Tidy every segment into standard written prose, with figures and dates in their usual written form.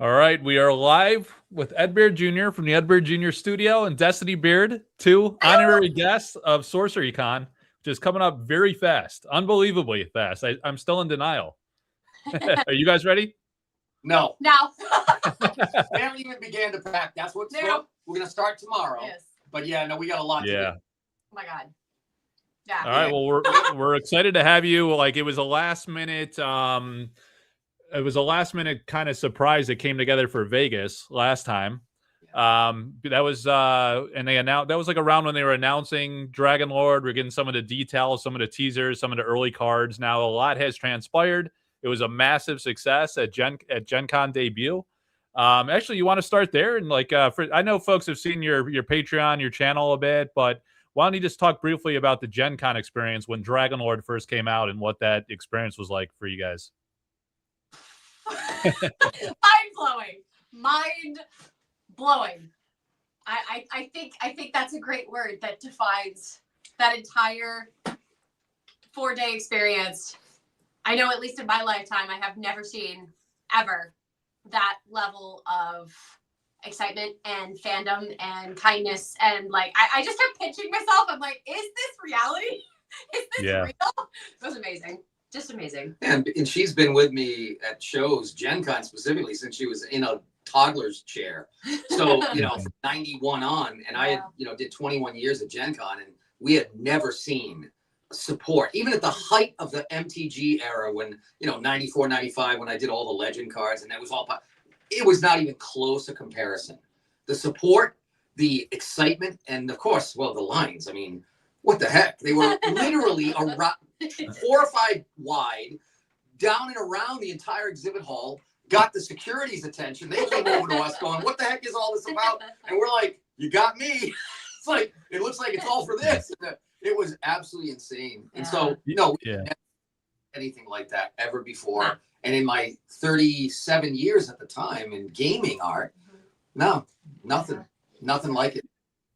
All right, we are live with Ed Beard Jr. from the Ed Beard Jr. studio and Destiny Beard, two honorary guests of SorceryCon, which is coming up very fast, unbelievably fast. I'm still in denial. Are you guys ready? No. No. We haven't even began to pack. That's what No. we're going to start tomorrow. Yes. But yeah, no, we got a lot to do. Oh my God. Yeah. All right. Well, we're excited to have you. Like, it was a last minute kind of surprise that came together for Vegas last time. That was and they announced that was like around when they were announcing Dragonlord. We're getting some of the details, some of the teasers, some of the early cards. Now a lot has transpired. It was a massive success at Gen Con debut. Actually, you want to start there? And like, I know folks have seen your Patreon, your channel a bit, but why don't you just talk briefly about the Gen Con experience when Dragonlord first came out and what that experience was like for you guys? Mind blowing. I think that's a great word that defines that entire 4-day experience. I know, at least in my lifetime, I have never seen ever that level of excitement and fandom and kindness. And like, I just kept pinching myself. I'm like, is this reality? Is this real? It was amazing. Just amazing. And she's been with me at shows, Gen Con specifically, since she was in a toddler's chair. So, from 91 on, and I had, did 21 years at Gen Con, and we had never seen support, even at the height of the MTG era when, 94, 95, when I did all the legend cards, and that was all, it was not even close a comparison. The support, the excitement, and of course, well, the lines. I mean, what the heck? They were literally around 4 or 5 wide, down and around the entire exhibit hall, got the security's attention. They came over to us going, what the heck is all this about? And we're like, you got me. It's like, it looks like it's all for this. It was absolutely insane. And so, we never had anything like that ever before. And in my 37 years at the time in gaming art, nothing like it.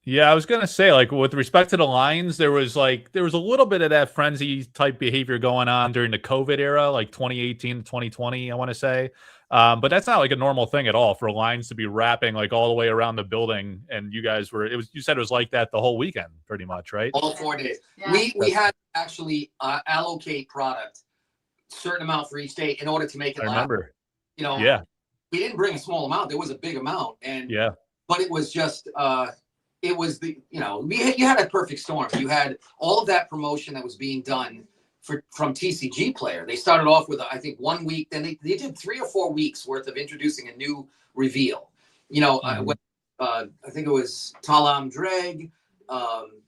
Yeah, I was gonna say, like, with respect to the lines, there was a little bit of that frenzy type behavior going on during the COVID era, like 2018 to 2020, I want to say. But that's not like a normal thing at all for lines to be wrapping like all the way around the building. And you guys you said it was like that the whole weekend, pretty much, right? All 4 days. Yeah. We had to actually allocate product, certain amount for each day in order to make it last. I remember. We didn't bring a small amount. There was a big amount. But it was just it was you had a perfect storm. You had all of that promotion that was being done from TCG Player. They started off with, I think, 1 week. Then they did 3 or 4 weeks worth of introducing a new reveal. I think it was Talam Dreg.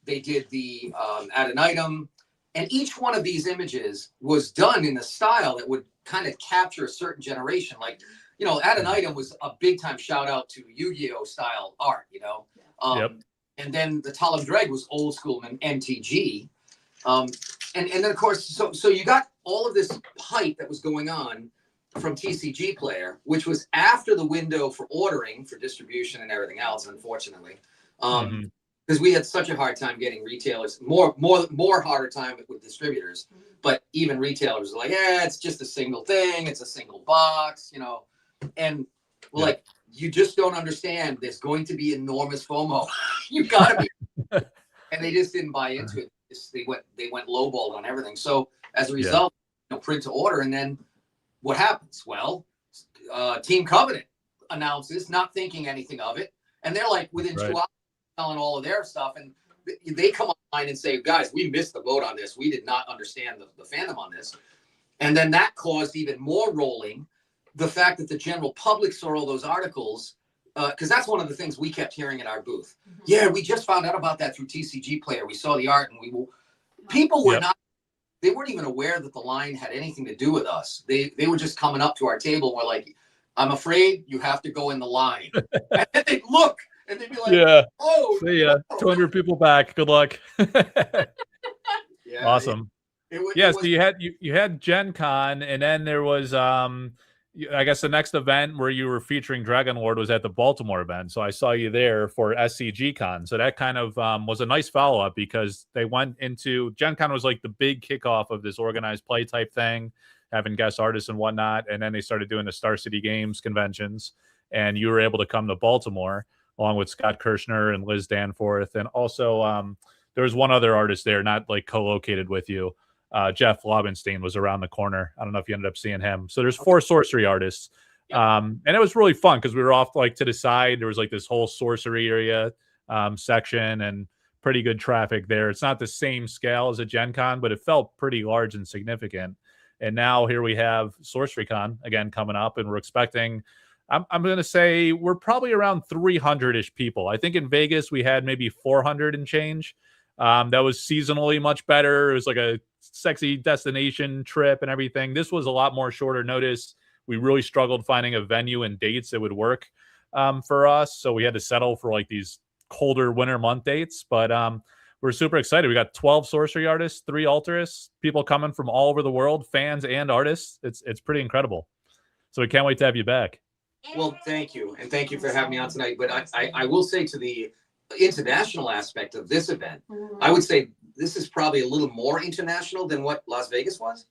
They did the Add an Item. And each one of these images was done in a style that would kind of capture a certain generation. Like, Add an Item was a big time shout out to Yu-Gi-Oh style art, And then the Talam Dreg was old school MTG. And then, of course, so you got all of this hype that was going on from TCG Player, which was after the window for ordering, for distribution and everything else, unfortunately. Because we had such a hard time getting retailers, more harder time with distributors. But even retailers were like, it's just a single thing. It's a single box, And we're like, you just don't understand. There's going to be enormous FOMO. You got to be. And they just didn't buy into it. They went lowballed on everything. So as a result, print to order. And then what happens? Well, Team Covenant announces, not thinking anything of it. And they're like, within 2 hours, selling all of their stuff. And they come online and say, guys, we missed the boat on this. We did not understand the fandom on this. And then that caused even more rolling. The fact that the general public saw all those articles, because that's one of the things we kept hearing at our booth. Yeah, we just found out about that through TCG Player. We saw the art, and people were not. They weren't even aware that the line had anything to do with us. They were just coming up to our table and were like, "I'm afraid you have to go in the line." And then they'd look, and they'd be like, "Oh, see ya. 200 people back. Good luck." Awesome. So you had Gen Con, and then there was I guess the next event where you were featuring Dragonlord was at the Baltimore event. So I saw you there for SCG Con. So that kind of was a nice follow-up because they went into Gen Con was like the big kickoff of this organized play type thing. having guest artists and whatnot. And then they started doing the Star City Games conventions, and you were able to come to Baltimore along with Scott Kirshner and Liz Danforth. And also there was one other artist there, not like co-located with you. Jeff Lobenstein was around the corner. I don't know if you ended up seeing him. So there's 4 sorcery artists. And it was really fun because we were off like to the side. There was like this whole sorcery area section and pretty good traffic there. It's not the same scale as a Gen Con, but it felt pretty large and significant. And now here we have SorceryCon again coming up, and we're expecting, I'm going to say we're probably around 300-ish people. I think in Vegas we had maybe 400 and change. That was seasonally much better. It was like a sexy destination trip and everything. This was a lot more shorter notice. We really struggled finding a venue and dates that would work for us. So we had to settle for like these colder winter month dates. But we're super excited. We got 12 sorcery artists, 3 alterists, people coming from all over the world, fans and artists. It's pretty incredible. So we can't wait to have you back. Well, thank you. And thank you for having me on tonight. But I will say, to the international aspect of this event, I would say this is probably a little more international than what Las Vegas was.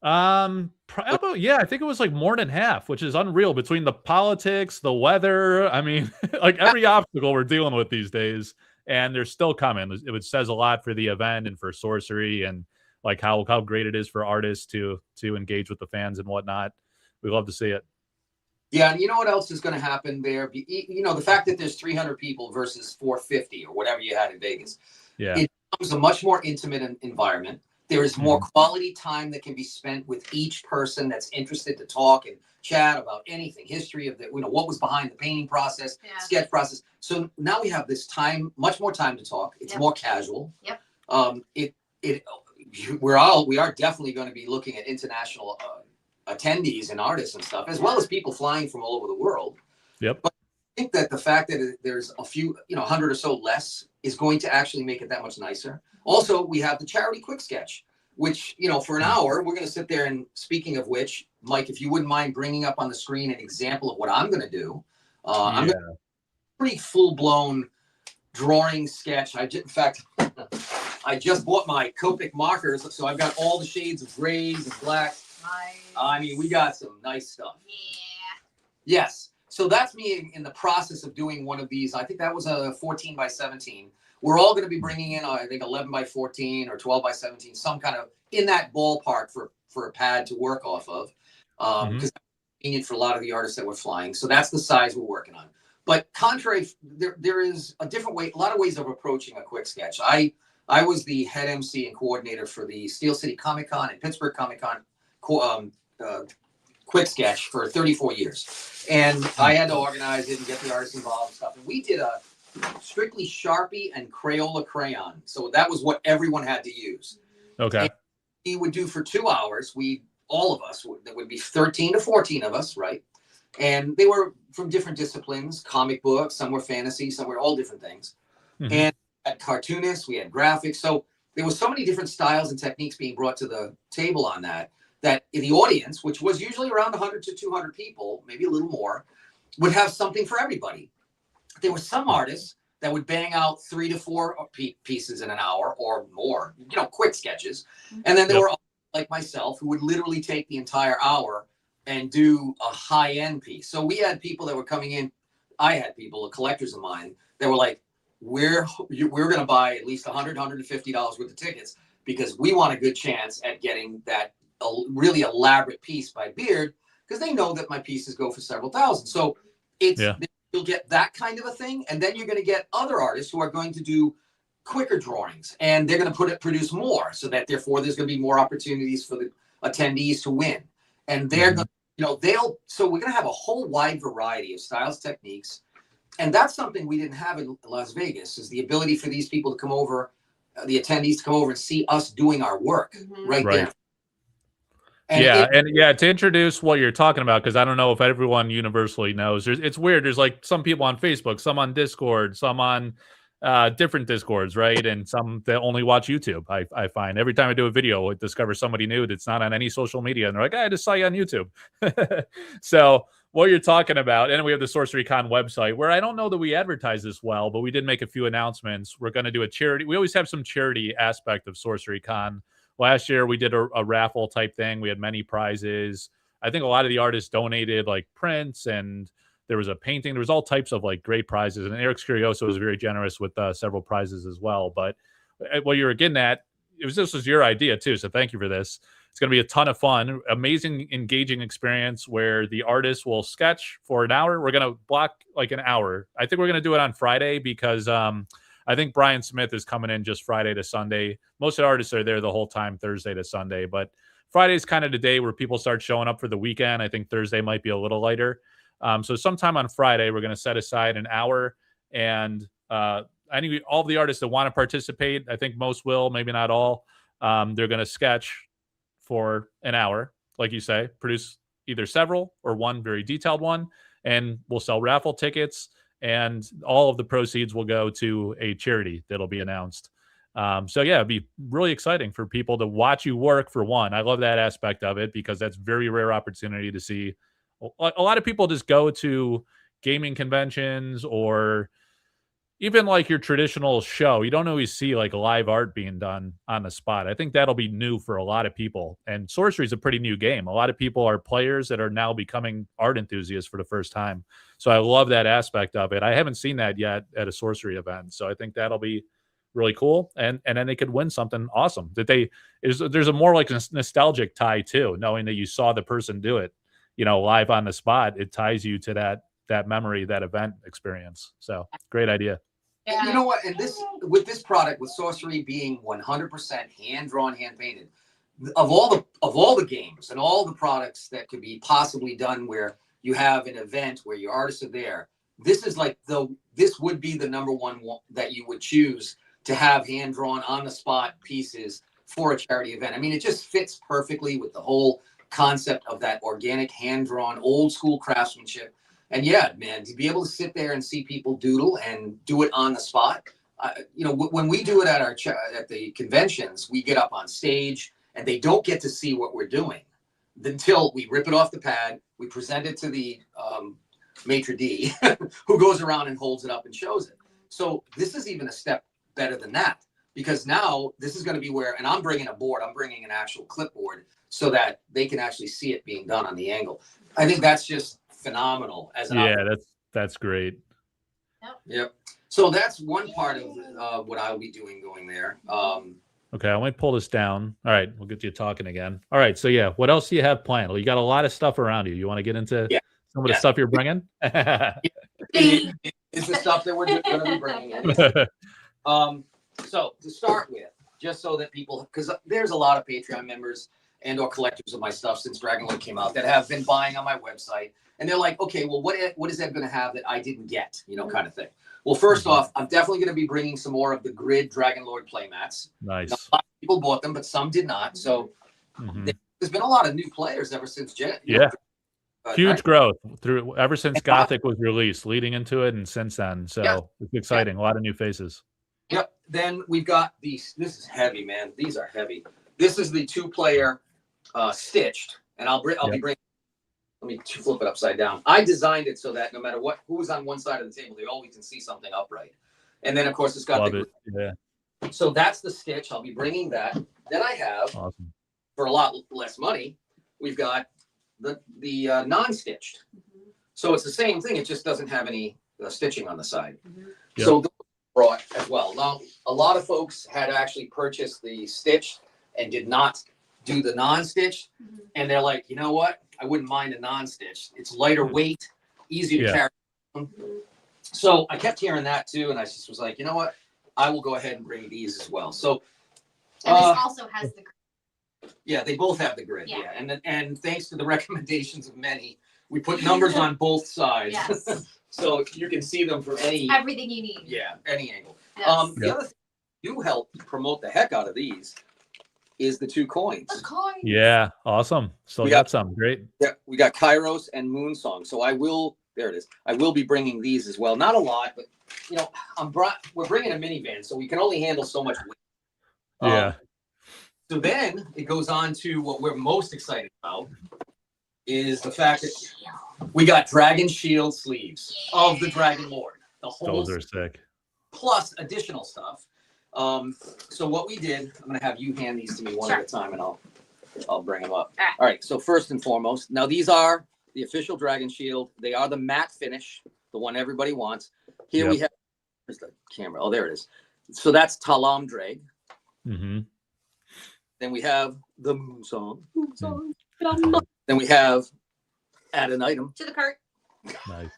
Probably, yeah, I think it was like more than half, which is unreal, between the politics, the weather. I mean, like every obstacle we're dealing with these days, and they're still coming. It says a lot for the event and for sorcery, and like how great it is for artists to engage with the fans and whatnot. We love to see it. Yeah, and you know what else is going to happen there? You know, the fact that there's 300 people versus 450 or whatever you had in Vegas. Yeah, it becomes a much more intimate environment. There is more quality time that can be spent with each person that's interested to talk and chat about anything, history of the, you know, what was behind the painting process, sketch process. So now we have this time, much more time to talk. It's more casual. We are definitely going to be looking at international attendees and artists and stuff, as well as people flying from all over the world. Yep. But I think that the fact that there's a few, 100 or so less is going to actually make it that much nicer. Also, we have the charity quick sketch, which, for an hour, we're going to sit there. And speaking of which, Mike, if you wouldn't mind bringing up on the screen an example of what I'm going to do. I'm going to pretty full-blown drawing sketch. In fact, I just bought my Copic markers, so I've got all the shades of grays and blacks. Nice. I mean, we got some nice stuff. Yeah. Yes. So that's me in the process of doing one of these. I think that was a 14 by 17. We're all going to be bringing in, I think, 11 by 14 or 12 by 17, some kind of in that ballpark for a pad to work off of, because it's convenient for a lot of the artists that were flying. So that's the size we're working on. But contrary, there is a different way, a lot of ways of approaching a quick sketch. I was the head MC and coordinator for the Steel City Comic Con and Pittsburgh Comic Con quick sketch for 34 years. And I had to organize it and get the artists involved and stuff. And we did a strictly Sharpie and Crayola crayon. So that was what everyone had to use. Okay. And we would do for 2 hours. All of us, there would be 13 to 14 of us, right? And they were from different disciplines, comic books, some were fantasy, some were all different things. And we had cartoonists, we had graphics. So there was so many different styles and techniques being brought to the table on that in the audience, which was usually around 100 to 200 people, maybe a little more, would have something for everybody. There were some artists that would bang out 3 to 4 pieces in an hour or more, quick sketches. And then there were like myself who would literally take the entire hour and do a high-end piece. So we had people that were coming in. I had people, collectors of mine, that were like, we're going to buy at least $100, $150 worth of tickets because we want a good chance at getting that really elaborate piece by Beard, because they know that my pieces go for several thousand. So you'll get that kind of a thing. And then you're going to get other artists who are going to do quicker drawings, and they're going to produce more, so that therefore there's going to be more opportunities for the attendees to win. And they're going to, so we're going to have a whole wide variety of styles, techniques. And that's something we didn't have in Las Vegas, is the ability for these people to come over, the attendees to come over and see us doing our work right there. And to introduce what you're talking about, because I don't know if everyone universally knows. It's weird. There's like some people on Facebook, some on Discord, some on different Discords, right? And some that only watch YouTube. I find every time I do a video, I discover somebody new that's not on any social media, and they're like, I just saw you on YouTube. So what you're talking about, and we have the SorceryCon website, where I don't know that we advertise this well, but we did make a few announcements. We're going to do a charity. We always have some charity aspect of SorceryCon, last year we did a raffle type thing. We had many prizes. I think a lot of the artists donated like prints, and there was a painting. There was all types of like great prizes. And Eric's Curioso was very generous with several prizes as well. But what you were getting at, this was your idea too. So thank you for this. It's going to be a ton of fun, amazing, engaging experience where the artists will sketch for an hour. We're going to block like an hour. I think we're going to do it on Friday because I think Brian Smith is coming in just Friday to Sunday. Most of the artists are there the whole time, Thursday to Sunday. But Friday's kind of the day where people start showing up for the weekend. I think Thursday might be a little lighter. So sometime on Friday, we're going to set aside an hour. And all the artists that want to participate, I think most will, maybe not all, they're going to sketch for an hour, like you say, produce either several or one very detailed one, and we'll sell raffle tickets, and all of the proceeds will go to a charity that'll be announced. So yeah, it'd be really exciting for people to watch you work for one. I love that aspect of it because that's very rare opportunity to see. A lot of people just go to gaming conventions or even like your traditional show. You don't always see like live art being done on the spot. I think that'll be new for a lot of people. And Sorcery is a pretty new game. A lot of people are players that are now becoming art enthusiasts for the first time. So I love that aspect of it. I haven't seen that yet at a Sorcery event. So I think that'll be really cool. And then they could win something awesome. There's a more like a nostalgic tie too, knowing that you saw the person do it, live on the spot. It ties you to that memory, that event experience. So great idea. And you know what? And with this product, with Sorcery being 100% hand drawn, hand painted, of all the games and all the products that could be possibly done where you have an event where your artists are there, this is like this would be the number one that you would choose to have hand drawn on the spot pieces for a charity event. I mean, it just fits perfectly with the whole concept of that organic hand drawn old school craftsmanship. And yeah, man, to be able to sit there and see people doodle and do it on the spot, when we do it at the conventions, we get up on stage and they don't get to see what we're doing until we rip it off the pad. We present it to the maitre d' who goes around and holds it up and shows it. So this is even a step better than that, because now this is going to be where, and I'm bringing a board, I'm bringing an actual clipboard so that they can actually see it being done on the angle. I think that's just phenomenal as an that's great. Yep. So that's one part of what I'll be doing going there. Okay, I might pull this down. All right, we'll get you talking again. All right, so yeah, what else do you have planned? Well, you got a lot of stuff around you. You want to get into some of the stuff you're bringing? It's the stuff that we're going to be bringing in. So to start with, just so that people, because there's a lot of Patreon members and or collectors of my stuff since Dragonlord came out that have been buying on my website. And they're like, okay, well, what is that going to have that I didn't get, kind of thing. Well, first off, I'm definitely going to be bringing some more of the grid Dragonlord playmats. Nice. Now, a lot of people bought them, but some did not. So there's been a lot of new players ever since huge growth ever since Gothic was released, leading into it, and since then. So it's exciting. A lot of new faces. Yep. Then we've got these. This is heavy, man. These are heavy. This is the 2-player stitched, and I'll be bringing. Let me flip it upside down. I designed it so that no matter who's on one side of the table, they always can see something upright. And then, of course, it's got So that's the stitch. I'll be bringing that. Then I have, for a lot less money, we've got the non-stitched. So it's the same thing. It just doesn't have any stitching on the side. So those brought as well. Now, a lot of folks had actually purchased the stitched and did not do the non-stitched. And they're like, you know what? I wouldn't mind a non-stitch. It's lighter weight, easy to carry. So I kept hearing that too, and I just was like, you know what? I will go ahead and bring these as well. So and this also has the grid. Yeah, they both have the grid. Yeah. And thanks to the recommendations of many, we put numbers on both sides. Yes. So you can see them for everything you need. Yeah, any angle. Yes. The other thing you help promote the heck out of these is the 2 coins. The coins. Yeah, awesome. Still got some. Great. Yeah, we got Kairos and Moonsong. So there it is. I will be bringing these as well. Not a lot, but we're bringing a minivan, so we can only handle so much weight. So then it goes on to what we're most excited about is the fact that we got Dragon Shield sleeves of the Dragonlord. The whole those are sick. Plus additional stuff. So what we did, I'm gonna have you hand these to me one Sure. at a time, and I'll bring them up. All right. All right. So first and foremost, now these are the official Dragon Shield. They are the matte finish, the one everybody wants. Here we have. Where's the camera? Oh, there it is. So that's Talam Drag. Mm-hmm. Then we have the Moon Song. Then we have Add an Item. To the cart. Nice.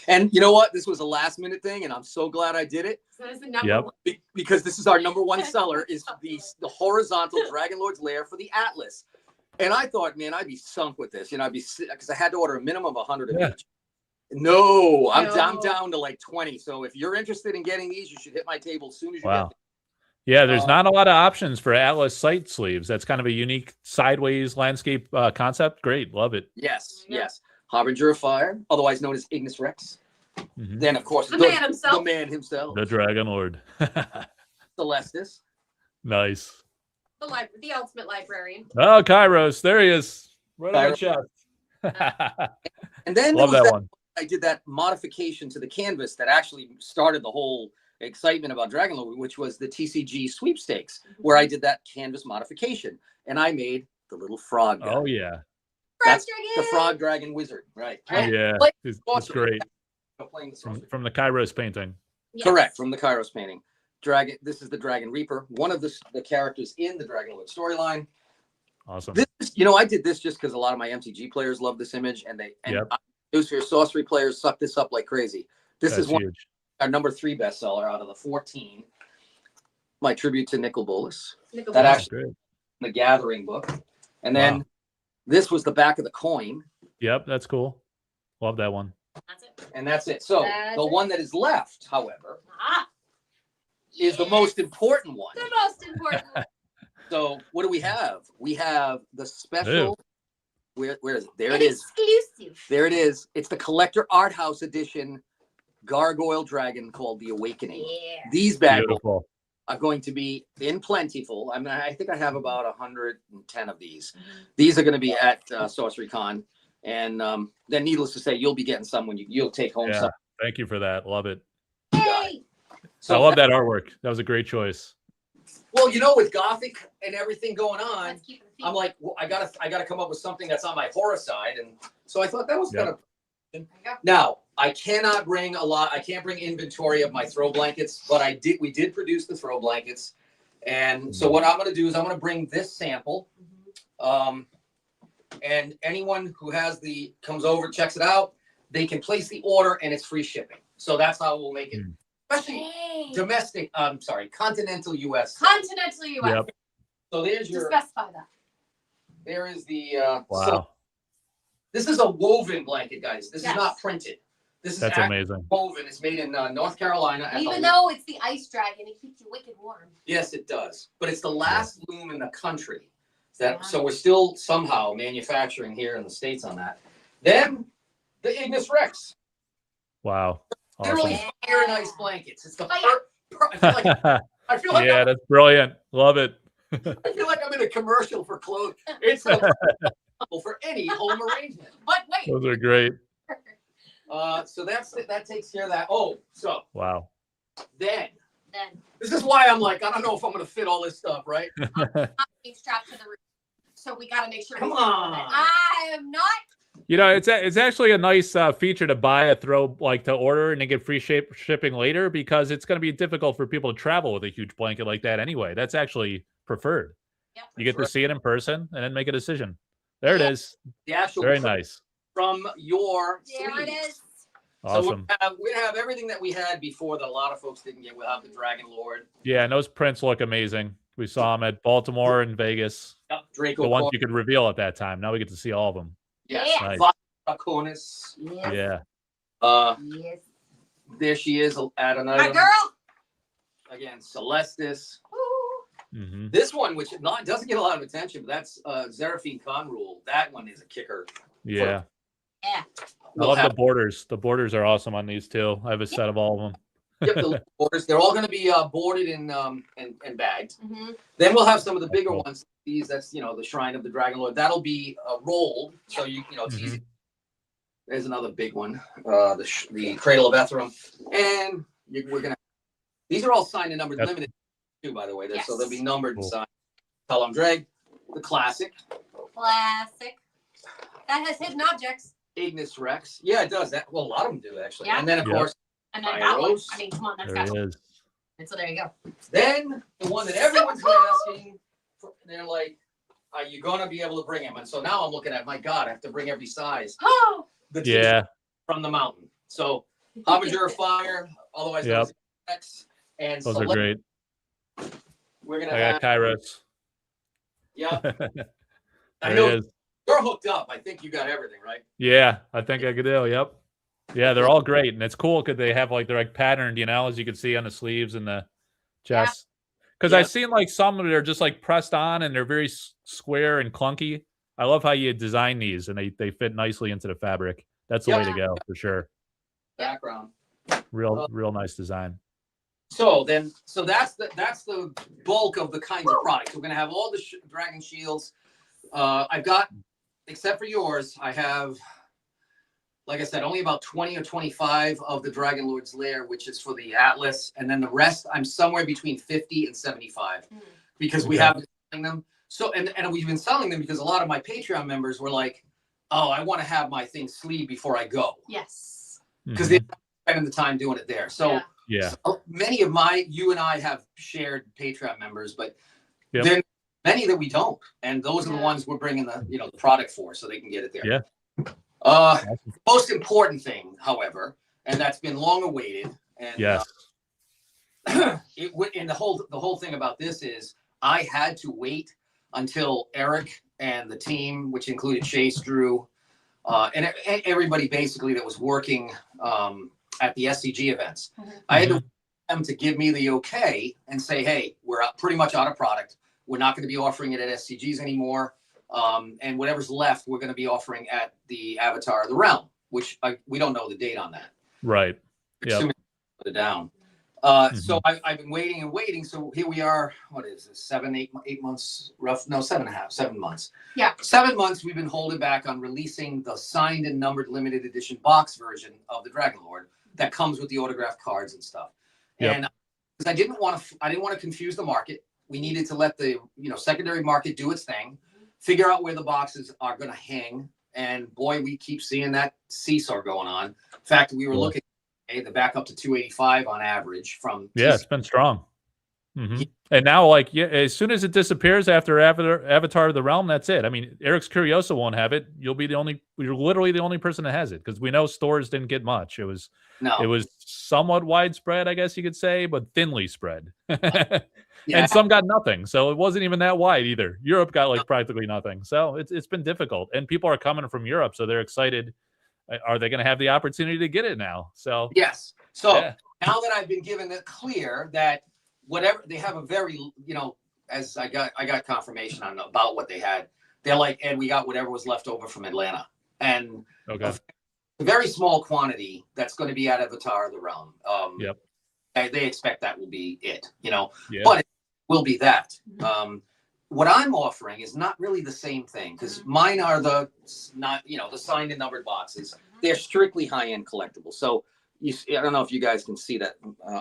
And you know what? This was a last minute thing, and I'm so glad I did it. So that is the number one. Because this is our number one seller is the horizontal Dragonlord's Lair for the Atlas. And I thought, man, I'd be sunk with this. You know, I'd be, because I had to order a minimum of 100 of each. No, I'm down to like 20. So if you're interested in getting these, you should hit my table as soon as you get them. Yeah, there's not a lot of options for Atlas sight sleeves. That's kind of a unique sideways landscape concept. Great, love it. Yes, yes. Harbinger of Fire, otherwise known as Ignis Rex. Mm-hmm. Then, of course, the man himself. The man himself. The Dragonlord. Celestis. Nice. The ultimate librarian. Oh, Kairos. There he is. Right on the chest. And then love that one. I did that modification to the canvas that actually started the whole excitement about Dragonlord, which was the TCG sweepstakes, where I did that canvas modification. And I made the little frog guy. Oh, yeah. That's the Frog Dragon Wizard, right? Yeah, it's great. From the Kairos painting. Yes. Correct, from the Kairos painting. Dragon. This is the Dragon Reaper, one of the characters in the Dragonlord storyline. Awesome. This, you know, I did this just because a lot of my MTG players love this image, and news for your sorcery players suck this up like crazy. This is huge. Our number 3 bestseller out of the 14. My tribute to Nicol Bolas. That actually the Gathering book, and then this was the back of the coin. Yep, that's cool. Love that one. That's it. And that's it. So the one that is left, however, is the most important one. The most important one. So what do we have? We have the special. Where is it? There it is. Exclusive. There it is. It's the collector art house edition gargoyle dragon called the Awakening. Yeah. These bad boys are going to be in plentiful. I mean, I think I have about 110 of these. These are going to be at SorceryCon, and then needless to say, you'll be getting some when you'll take home some. Thank you for that. Love it. Hey. So I love that artwork. That was a great choice. Well, you know, with Gothic and everything going on, I'm like, well, I gotta come up with something that's on my horror side, and so I thought that was kind of. Now I cannot bring a lot. I can't bring inventory of my throw blankets, but we did produce the throw blankets, and so what I'm going to do is I'm going to bring this sample, and anyone who comes over, checks it out, they can place the order, and it's free shipping. So that's how we'll make it, especially domestic. Continental U.S. Continental U.S. Yep. So there's your. Specify that. There is the. Wow. So this is a woven blanket, guys. This is not printed. This is amazing. Woven. It's made in North Carolina. Even though it's the ice dragon, it keeps you wicked warm. Yes, it does. But it's the last loom in the country. So we're still somehow manufacturing here in the States on that. Then the Ignis Rex. Wow. Awesome. Literally fire and ice blankets. It's the I feel like that's brilliant. Love it. I feel like I'm in a commercial for clothes. It's for any home arrangement. But wait. Those are great. So that takes care of that. Oh, so wow. Then this is why I'm like, I don't know if I'm gonna fit all this stuff, right? I'm being strapped to the roof, so we got to make sure. Come on. I am not. You know, it's actually a nice feature to buy a throw, like to order and then get free shipping later, because it's going to be difficult for people to travel with a huge blanket like that anyway. That's actually preferred. Yep. You get to see it in person and then make a decision. There it is. The actual very nice. From your There sleeves. it is. Awesome. So we have everything that we had before that a lot of folks didn't get. We'll have the Dragonlord. Yeah, and those prints look amazing. We saw them at Baltimore and Vegas. Yep, Draco. The ones you could reveal at that time. Now we get to see all of them. Yes. Nice. Draconis. Yeah. Yes. There she is at an My item. girl. Again, Celestis. Mm-hmm. This one, which doesn't get a lot of attention, but that's Seraphine Con rule. That one is a kicker. Yeah. Yeah. I love the borders. The borders are awesome on these too. I have a set of all of them. Yep, the borders. They're all going to be boarded and bagged. Mm-hmm. Then we'll have some of the bigger ones. These, that's the Shrine of the Dragonlord. That'll be rolled, so it's easy. There's another big one, the Cradle of Ethereum, and we're gonna These are all signed and numbered limited too, by the way. Yes. So they'll be numbered and signed. Tell them, Drag, the classic. Classic. That has hidden objects. Ignis Rex. Yeah, it does. That. Well, a lot of them do, actually. Yeah. And then, of course, and then that one. I mean, come on, that's got one. And so there you go. Then the one that everyone's been asking, they're like, are you going to be able to bring him? And so now I'm looking at, my God, I have to bring every size. Oh. From the mountain. So Harbinger of Fire, otherwise known as Rex, and those are great. We're gonna I got Kairos. Yeah. I know you're hooked up. I think you got everything, right? Yeah, I think I could do. Yep. Yeah, they're all great, and it's cool because they have like they're like patterned, you know, as you can see on the sleeves and the chest. Because I've seen like some that are just like pressed on and they're very square and clunky. I love how you design these and they fit nicely into the fabric. That's the way to go for sure. Background. Real nice design. So that's the bulk of the kinds of products. We're gonna have all the Dragon Shields. I've got, except for yours, I have, like I said, only about 20 or 25 of the Dragonlord's Lair, which is for the Atlas, and then the rest I'm somewhere between 50 and 75 because we have been selling them. So and we've been selling them because a lot of my Patreon members were like, "Oh, I want to have my thing sleeved before I go." Yes. Because they're spending the time doing it there. So so many of you and I have shared Patreon members, but then many that we don't, and those are the ones we're bringing the product for, so they can get it there. Most important thing, however, and that's been long awaited, and and the whole thing about this is I had to wait until Eric and the team, which included Chase, Drew, and everybody basically that was working at the SCG events. I had to wait for them to give me the okay and say, hey, we're pretty much out of product. We're not going to be offering it at SCGs anymore. And whatever's left, we're going to be offering at the Avatar of the Realm, which we don't know the date on that. Right. Yeah. Put it down. So I've been waiting and waiting. So here we are. What is this? 8 months rough? No, 7.5, 7 months. Yeah. 7 months we've been holding back on releasing the signed and numbered limited edition box version of the Dragonlord that comes with the autographed cards and stuff. And because I didn't want to confuse the market. We needed to let the secondary market do its thing, figure out where the boxes are going to hang. And boy, we keep seeing that seesaw going on. In fact, we were looking the back up to 285 on average from it's been strong. And now, like, as soon as it disappears after Avatar of the Realm, that's it. I mean, Eric's Curiosa won't have it. You're literally the only person that has it, because we know stores didn't get much. It was somewhat widespread, I guess you could say, but thinly spread. And some got nothing, so it wasn't even that wide either. Europe got like practically nothing, so it's been difficult. And people are coming from Europe, so they're excited. Are they going to have the opportunity to get it now? So yes. So now that I've been given the clear that whatever they have a very, as I got confirmation on about what they had. They're like, and we got whatever was left over from Atlanta, and a very small quantity that's going to be at Avatar of the Realm. They expect that will be it, but it will be that. What I'm offering is not really the same thing, because mine are the signed and numbered boxes. They're strictly high-end collectibles. So I don't know if you guys can see that.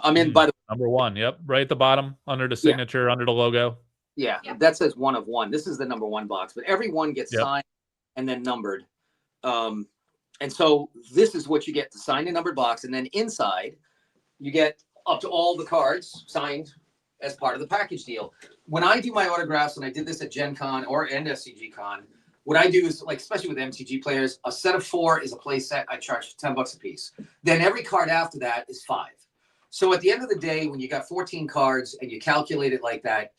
I'm in by the number one. Yep, right at the bottom under the signature, under the logo. Yeah, that says 1 of 1. This is the number 1 box, but every one gets signed and then numbered. And so this is what you get: the signed and numbered box, and then inside you get up to all the cards signed as part of the package deal. When I do my autographs, and I did this at Gen Con and SCG Con, what I do is, like, especially with MTG players, a set of 4 is a play set. I charge $10 a piece. Then every card after that is 5. So at the end of the day, when you got 14 cards and you calculate it like that,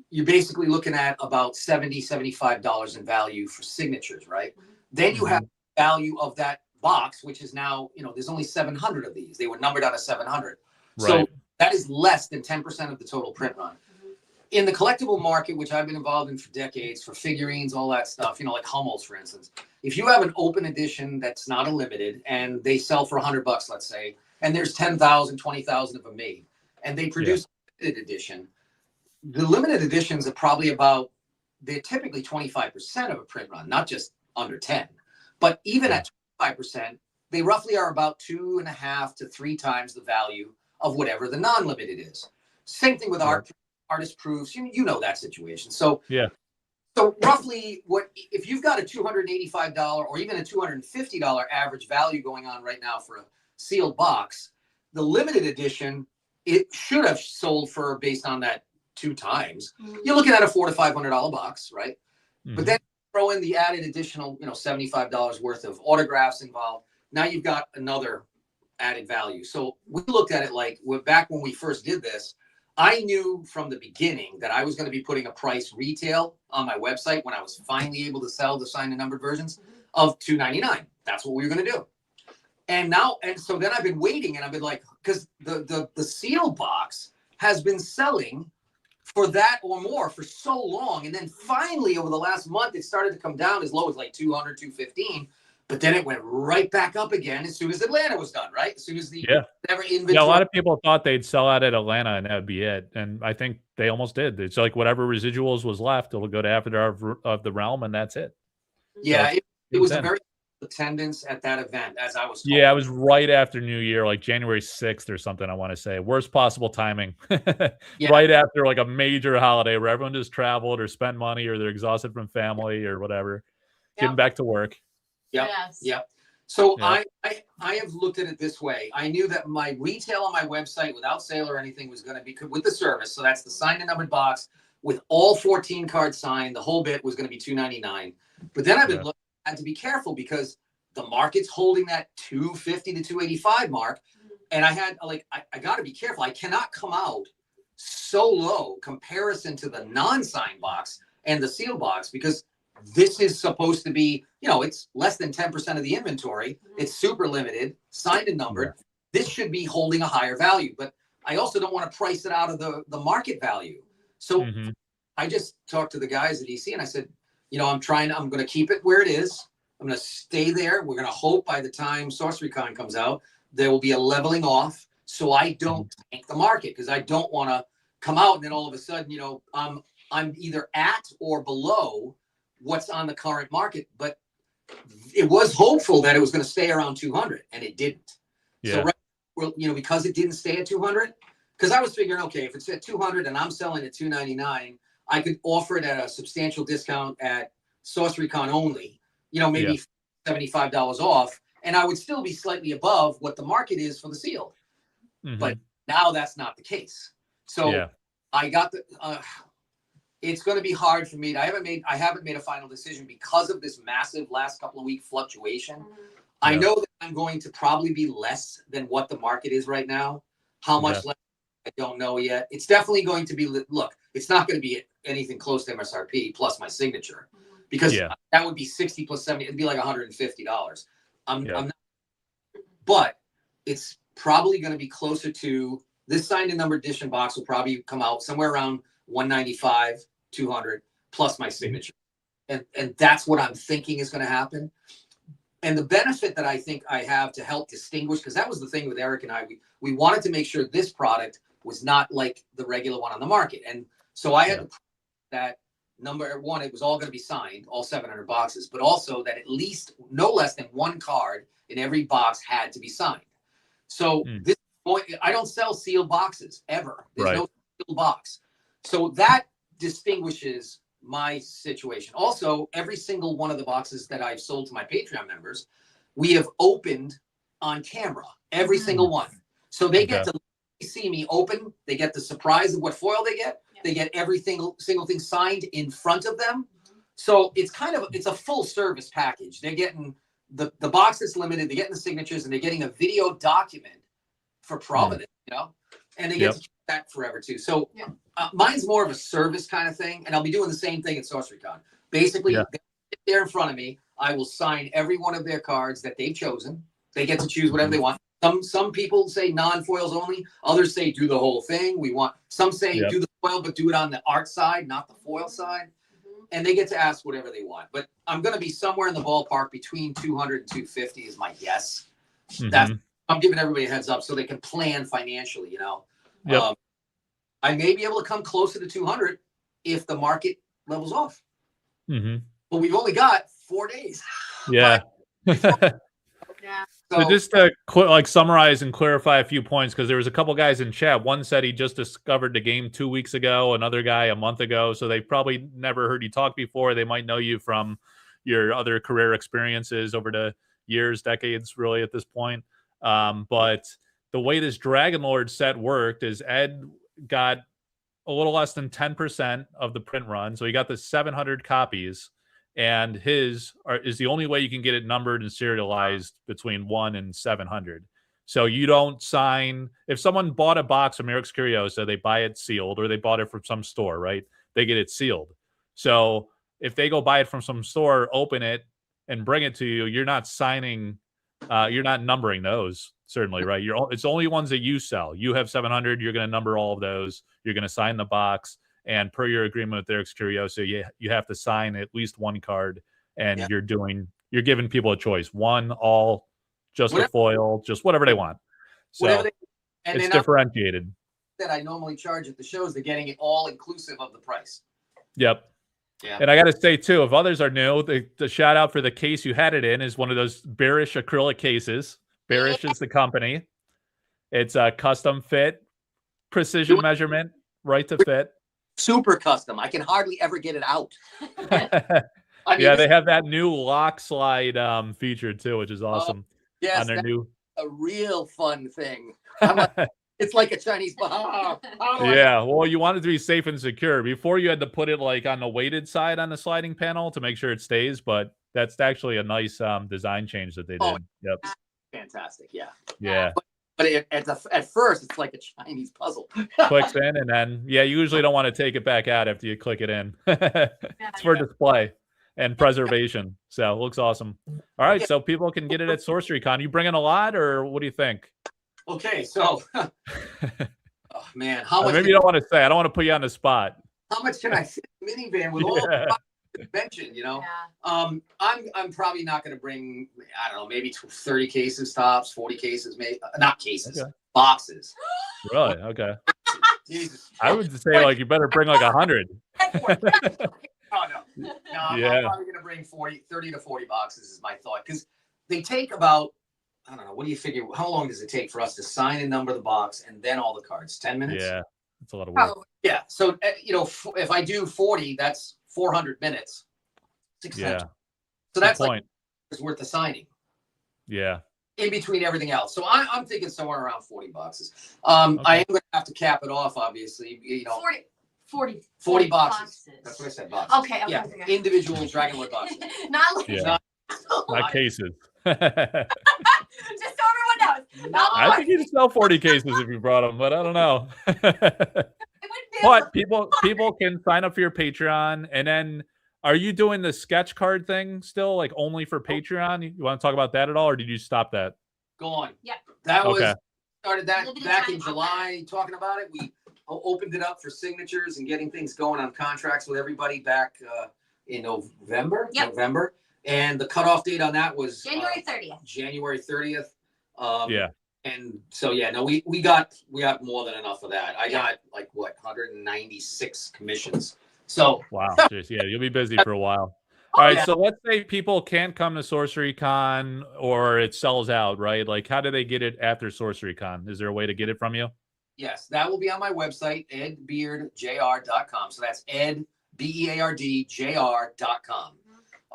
you're basically looking at about $70, $75 in value for signatures, right? Then you have the value of that box, which is now, there's only 700 of these. They were numbered out of 700. So that is less than 10% of the total print run. In the collectible market, which I've been involved in for decades, for figurines, all that stuff, like Hummels, for instance, if you have an open edition that's not a limited and they sell for $100, let's say, and there's 10,000, 20,000 of them made, and they produce a limited edition, the limited editions are probably they're typically 25% of a print run, not just under 10. But even at 25%, they roughly are about 2.5 to 3 times the value of whatever the non-limited is. Same thing with artist proofs. You know that situation. So yeah. So roughly, what if you've got a $285 or even a $250 average value going on right now for a sealed box, the limited edition, it should have sold for, based on that 2 times. You're looking at a $400 to $500 box, right? But then throw in the added additional, $75 worth of autographs involved. Now you've got another added value. So we looked at it like back when we first did this. I knew from the beginning that I was going to be putting a price retail on my website when I was finally able to sell the signed and numbered versions of $299. That's what we were going to do. And so then I've been waiting, and I've been like, because the seal box has been selling for that or more for so long. And then finally over the last month, it started to come down as low as like 200, 215. But then it went right back up again as soon as Atlanta was done, right? As soon as the inventory. Yeah, a lot of people thought they'd sell out at Atlanta and that would be it. And I think they almost did. It's like whatever residuals was left, it'll go to After of the Realm, and that's it. Yeah, so it was a very attendance at that event, as I was told. Yeah, it was right after New Year, like January 6th or something, I want to say. Worst possible timing. Right after like a major holiday where everyone just traveled or spent money or they're exhausted from family or whatever. Getting back to work. Yep. So I have looked at it this way. I knew that my retail on my website without sale or anything was going to be with the service. So that's the signed and numbered box with all 14 cards signed. The whole bit was going to be $299. But then I've been looking, I had to be careful because the market's holding that 250 to 285 mark. And I had I got to be careful. I cannot come out so low comparison to the non-signed box and the sealed box, because this is supposed to be, it's less than 10% of the inventory. It's super limited, signed and numbered. This should be holding a higher value, but I also don't want to price it out of the market value. So I just talked to the guys at EC and I said, I'm going to keep it where it is. I'm going to stay there. We're going to hope by the time SorceryCon comes out, there will be a leveling off so I don't tank the market, because I don't want to come out and then all of a sudden, I'm either at or below what's on the current market. But it was hopeful that it was going to stay around 200, and it didn't. So because it didn't stay at 200, because I was figuring, okay, if it's at 200 and I'm selling at 299, I could offer it at a substantial discount at SorceryCon only, maybe $75 off, and I would still be slightly above what the market is for the sealed. But now that's not the case. So I got it's going to be hard for me. I haven't made a final decision because of this massive last couple of week fluctuation. I know that I'm going to probably be less than what the market is right now. How much less, I don't know yet. It's definitely going to be, look, it's not going to be anything close to MSRP plus my signature, because that would be 60 plus 70. It'd be like $150. I'm not, but it's probably going to be closer to this signed and numbered edition box will probably come out somewhere around 195, 200 plus my signature. And that's what I'm thinking is going to happen. And the benefit that I think I have to help distinguish, because that was the thing with Eric and I, we wanted to make sure this product was not like the regular one on the market. And so I had to prove that, number one, it was all going to be signed, all 700 boxes, but also that at least no less than one card in every box had to be signed. So I don't sell sealed boxes ever. There's no sealed box. So that distinguishes my situation. Also, every single one of the boxes that I've sold to my Patreon members, we have opened on camera, every single one. So they get to see me open. They get the surprise of what foil they get. They get every single thing signed in front of them. So it's it's a full service package. They're getting the box that's limited. They're getting the signatures, and they're getting a video document for Providence, and they get to keep that forever too. So mine's more of a service kind of thing, and I'll be doing the same thing at SorceryCon. Basically, they sit there in front of me. I will sign every one of their cards that they've chosen. They get to choose whatever they want. Some people say non-foils only. Others say do the whole thing. Some say do the foil, but do it on the art side, not the foil side. And they get to ask whatever they want. But I'm going to be somewhere in the ballpark between 200 and 250 is my guess. I'm giving everybody a heads up so they can plan financially, I may be able to come closer to 200 if the market levels off. But we've only got 4 days. So So just to like summarize and clarify a few points, because there was a couple guys in chat. One said he just discovered the game 2 weeks ago. Another guy a month ago. So they probably never heard you talk before. They might know you from your other career experiences over the years, decades, really at this point. But the way this Dragonlord set worked is Ed got a little less than 10% of the print run. So he got the 700 copies. And his is the only way you can get it numbered and serialized between 1 and 700. So you don't sign. If someone bought a box from Eric's Curiosa, they buy it sealed, or they bought it from some store, right? They get it sealed. So if they go buy it from some store, open it, and bring it to you, you're not signing. You're not numbering those, certainly, right? It's only ones that you sell. You have 700. You're going to number all of those. You're going to sign the box. And per your agreement with Eric's Curiosa, you have to sign at least one card, and you're giving people a choice: one, all, just a foil, just whatever they want. So it's differentiated. That I normally charge at the shows, they're getting it all inclusive of the price. Yep. Yeah. And I got to say too, if others are new, the shout out for the case you had it in is one of those Bearish acrylic cases. Bearish is the company. It's a custom fit, precision measurement, right to fit. Super custom. I can hardly ever get it out. I mean, they have that new lock slide feature too, which is awesome. Yes, on their new. A real fun thing. It's like a Chinese. Yeah, well, you want it to be safe and secure. Before you had to put it like on the weighted side on the sliding panel to make sure it stays, but that's actually a nice design change that they did. Yep. Fantastic. Yeah. Yeah. But at first, it's like a Chinese puzzle. Clicks in, and then, you usually don't want to take it back out after you click it in. It's for display and preservation. So it looks awesome. All right, so people can get it at SorceryCon. You bringing a lot, or what do you think? Okay, so, oh, man. How much? Maybe you don't want to say. I don't want to put you on the spot. How much can I fit in the minivan with all the convention, I'm probably not going to bring, I don't know, maybe 30 cases tops, 40 cases, maybe not cases, boxes. Really? Okay. Jesus. I would say like you better bring like 100. Oh no. I'm probably going to bring 30 to 40 boxes is my thought, because they take about, I don't know, what do you figure, how long does it take for us to sign and number the box and then all the cards? 10 minutes? Yeah, that's a lot of work. Yeah, so if I do 40, that's 400 minutes. 600. So that's like it's worth the signing. Yeah. In between everything else. So I'm thinking somewhere around 40 boxes. I am going to have to cap it off, obviously. 40 boxes. That's what I said, boxes. Okay. Yeah, individual Dragonlord boxes. Not cases. Just so everyone knows. I think you'd sell 40 cases if you brought them, but I don't know. But people can sign up for your Patreon, and then are you doing the sketch card thing still, like only for Patreon? You want to talk about that at all, or did you stop that? Go on. Yeah. That was started that back in July, talking about it. We opened it up for signatures and getting things going on contracts with everybody back in November. Yep. November. And the cutoff date on that was January 30th. January 30th. Yeah. And so we got more than enough of that. I got like 196 commissions. So wow, yeah, you'll be busy for a while. All right, so let's say people can't come to SorceryCon or it sells out, right? Like, how do they get it after SorceryCon? Is there a way to get it from you? Yes, that will be on my website, edbeardjr.com. So that's Ed, BEARDJR.com.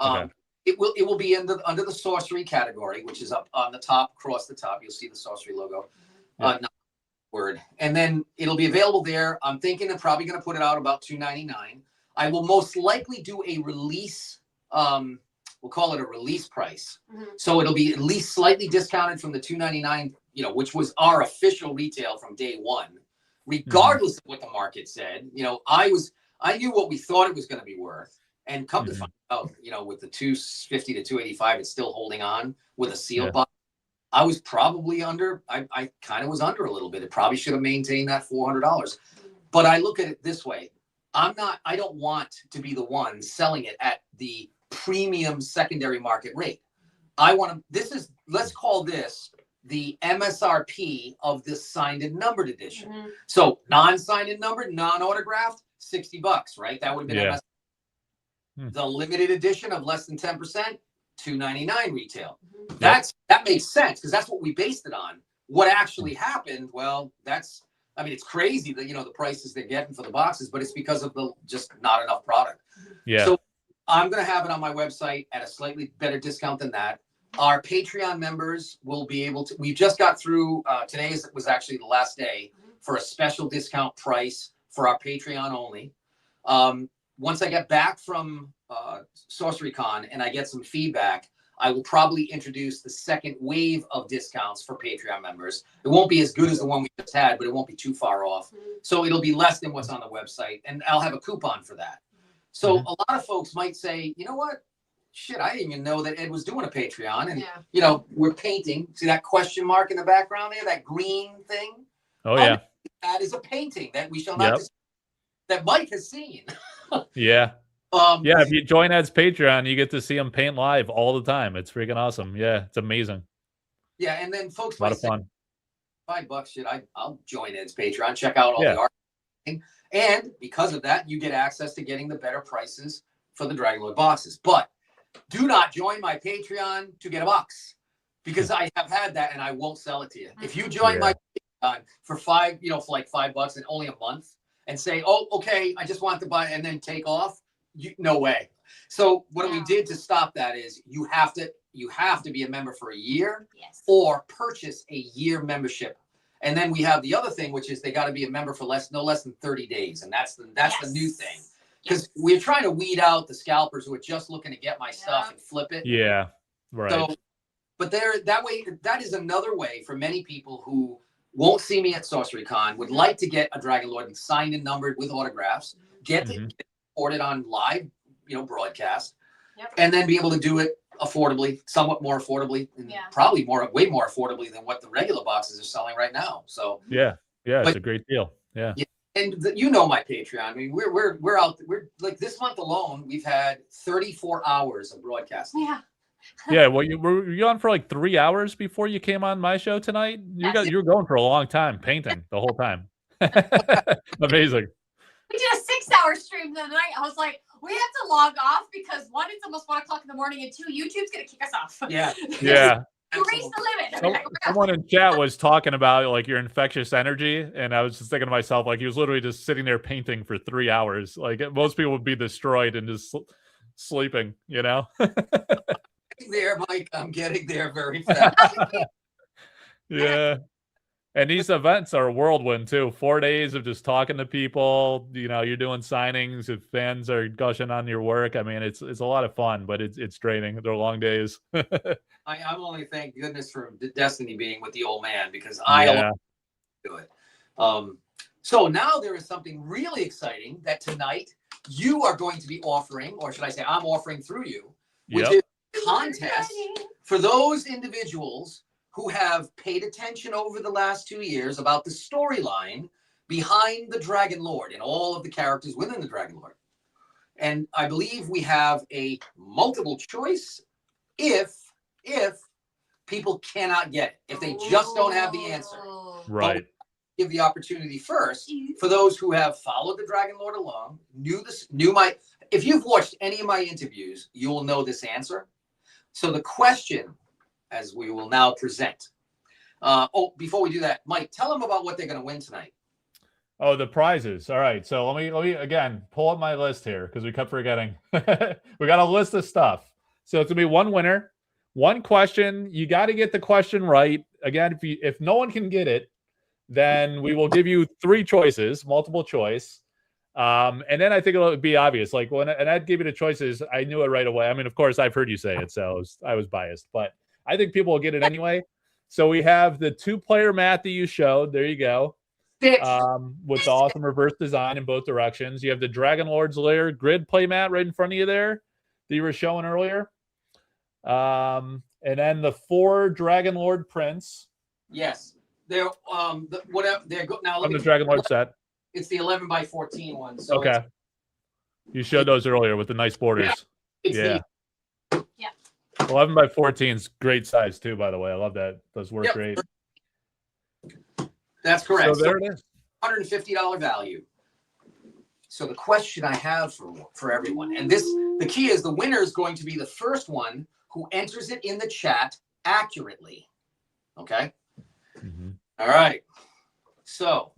Okay. It will be under the sorcery category, which is up on the top, across the top. You'll see the sorcery logo. Word. And then it'll be available there. I'm thinking I'm probably going to put it out about $2.99. I will most likely do a release. We'll call it a release price. Mm-hmm. So it'll be at least slightly discounted from the $2.99, which was our official retail from day one, regardless of what the market said. I knew what we thought it was going to be worth. And come to find out, with the $250 to $285, it's still holding on with a sealed box. I was probably under. I kind of was under a little bit. It probably should have maintained that $400. But I look at it this way: I don't want to be the one selling it at the premium secondary market rate. Let's call this the MSRP of this signed and numbered edition. Mm-hmm. So non-signed and numbered, non-autographed, $60, right? That would have been MSRP. The limited edition of less than 10%, $299 retail. That makes sense because that's what we based it on. What actually happened? Well, I mean, it's crazy that, the prices they're getting for the boxes, but it's because of the just not enough product. Yeah. So I'm going to have it on my website at a slightly better discount than that. Our Patreon members will be able to, we just got through, today was actually the last day for a special discount price for our Patreon only. Once I get back from SorceryCon and I get some feedback, I will probably introduce the second wave of discounts for Patreon members. It won't be as good as the one we just had, but it won't be too far off. So it'll be less than what's on the website, and I'll have a coupon for that. So a lot of folks might say, you know what? Shit, I didn't even know that Ed was doing a Patreon. And, we're painting. See that question mark in the background there, that green thing? Oh, yeah. That is a painting that we shall not that Mike has seen. Yeah. If you join Ed's Patreon, you get to see him paint live all the time. It's freaking awesome. Yeah, it's amazing. Yeah, and then folks a lot of fun. $5, shit, I'll join Ed's Patreon, check out all the art. And because of that, you get access to getting the better prices for the Dragonlord boxes. But do not join my Patreon to get a box, because I have had that and I won't sell it to you. If you join my Patreon for for like $5 and only a month and say, oh, okay, I just want to buy and then take off, no way. So what we did to stop that is you have to be a member for a year or purchase a year membership. And then we have the other thing, which is they got to be a member for no less than 30 days. And that's the new thing. Because we're trying to weed out the scalpers who are just looking to get my stuff and flip it. Yeah, right. So, but that is another way for many people who won't see me at SorceryCon, would like to get a Dragonlord and signed and numbered with autographs, get it recorded on live, broadcast, and then be able to do it affordably, somewhat more affordably, and probably way more affordably than what the regular boxes are selling right now. So it's a great deal. Yeah. And my Patreon. I mean, we're out. We're like this month alone, we've had 34 hours of broadcasting. Yeah. Yeah. Well, were you on for like 3 hours before you came on my show tonight? You were going for a long time, painting the whole time. Amazing. We did a 6-hour stream the other night. I was like, we have to log off because one, it's almost 1 o'clock in the morning, and two, YouTube's gonna kick us off. Yeah. Yeah. You reached the limit. Someone in chat was talking about like your infectious energy, and I was just thinking to myself, like, he was literally just sitting there painting for 3 hours. Like most people would be destroyed and just sleeping, There, Mike. I'm getting there very fast. Yeah. And these events are a whirlwind too. 4 days of just talking to people. You're doing signings. If fans are gushing on your work, I mean, it's a lot of fun, but it's draining. They're long days. I'm only thank goodness for Destiny being with the old man, because I do it. So now there is something really exciting that tonight you are going to be offering, or should I say, I'm offering through you, which is a contest for those individuals who have paid attention over the last 2 years about the storyline behind the Dragonlord and all of the characters within the Dragonlord. And I believe we have a multiple choice if people cannot get it, if they just don't have the answer. Right. Give the opportunity first for those who have followed the Dragonlord along, if you've watched any of my interviews, you will know this answer. So the question, as we will now present. Before we do that, Mike, tell them about what they're going to win tonight. Oh, the prizes. All right. So let me again pull up my list here because we kept forgetting. We got a list of stuff. So it's gonna be one winner, one question. You got to get the question right. Again, if no one can get it, then we will give you 3 choices, multiple choice. And then I think it'll be obvious. Like when Ed gave you the choices, I knew it right away. I mean, of course, I've heard you say it, so I was biased, but I think people will get it anyway. So we have the 2-player mat that you showed. There you go. With the awesome reverse design in both directions. You have the Dragonlord's Lair grid play mat right in front of you there that you were showing earlier. And then the 4 Dragonlord prints. Yes. They're whatever they're now from the Dragonlord set. It's the 11 by 14 one. So okay. You showed those earlier with the nice borders. Yeah. 11 by 14 is great size too, by the way. I love that. Those work great. That's correct. So there it is. $150 value. So the question I have for everyone, and the key is the winner is going to be the first one who enters it in the chat accurately. Okay? Mm-hmm. All right. So,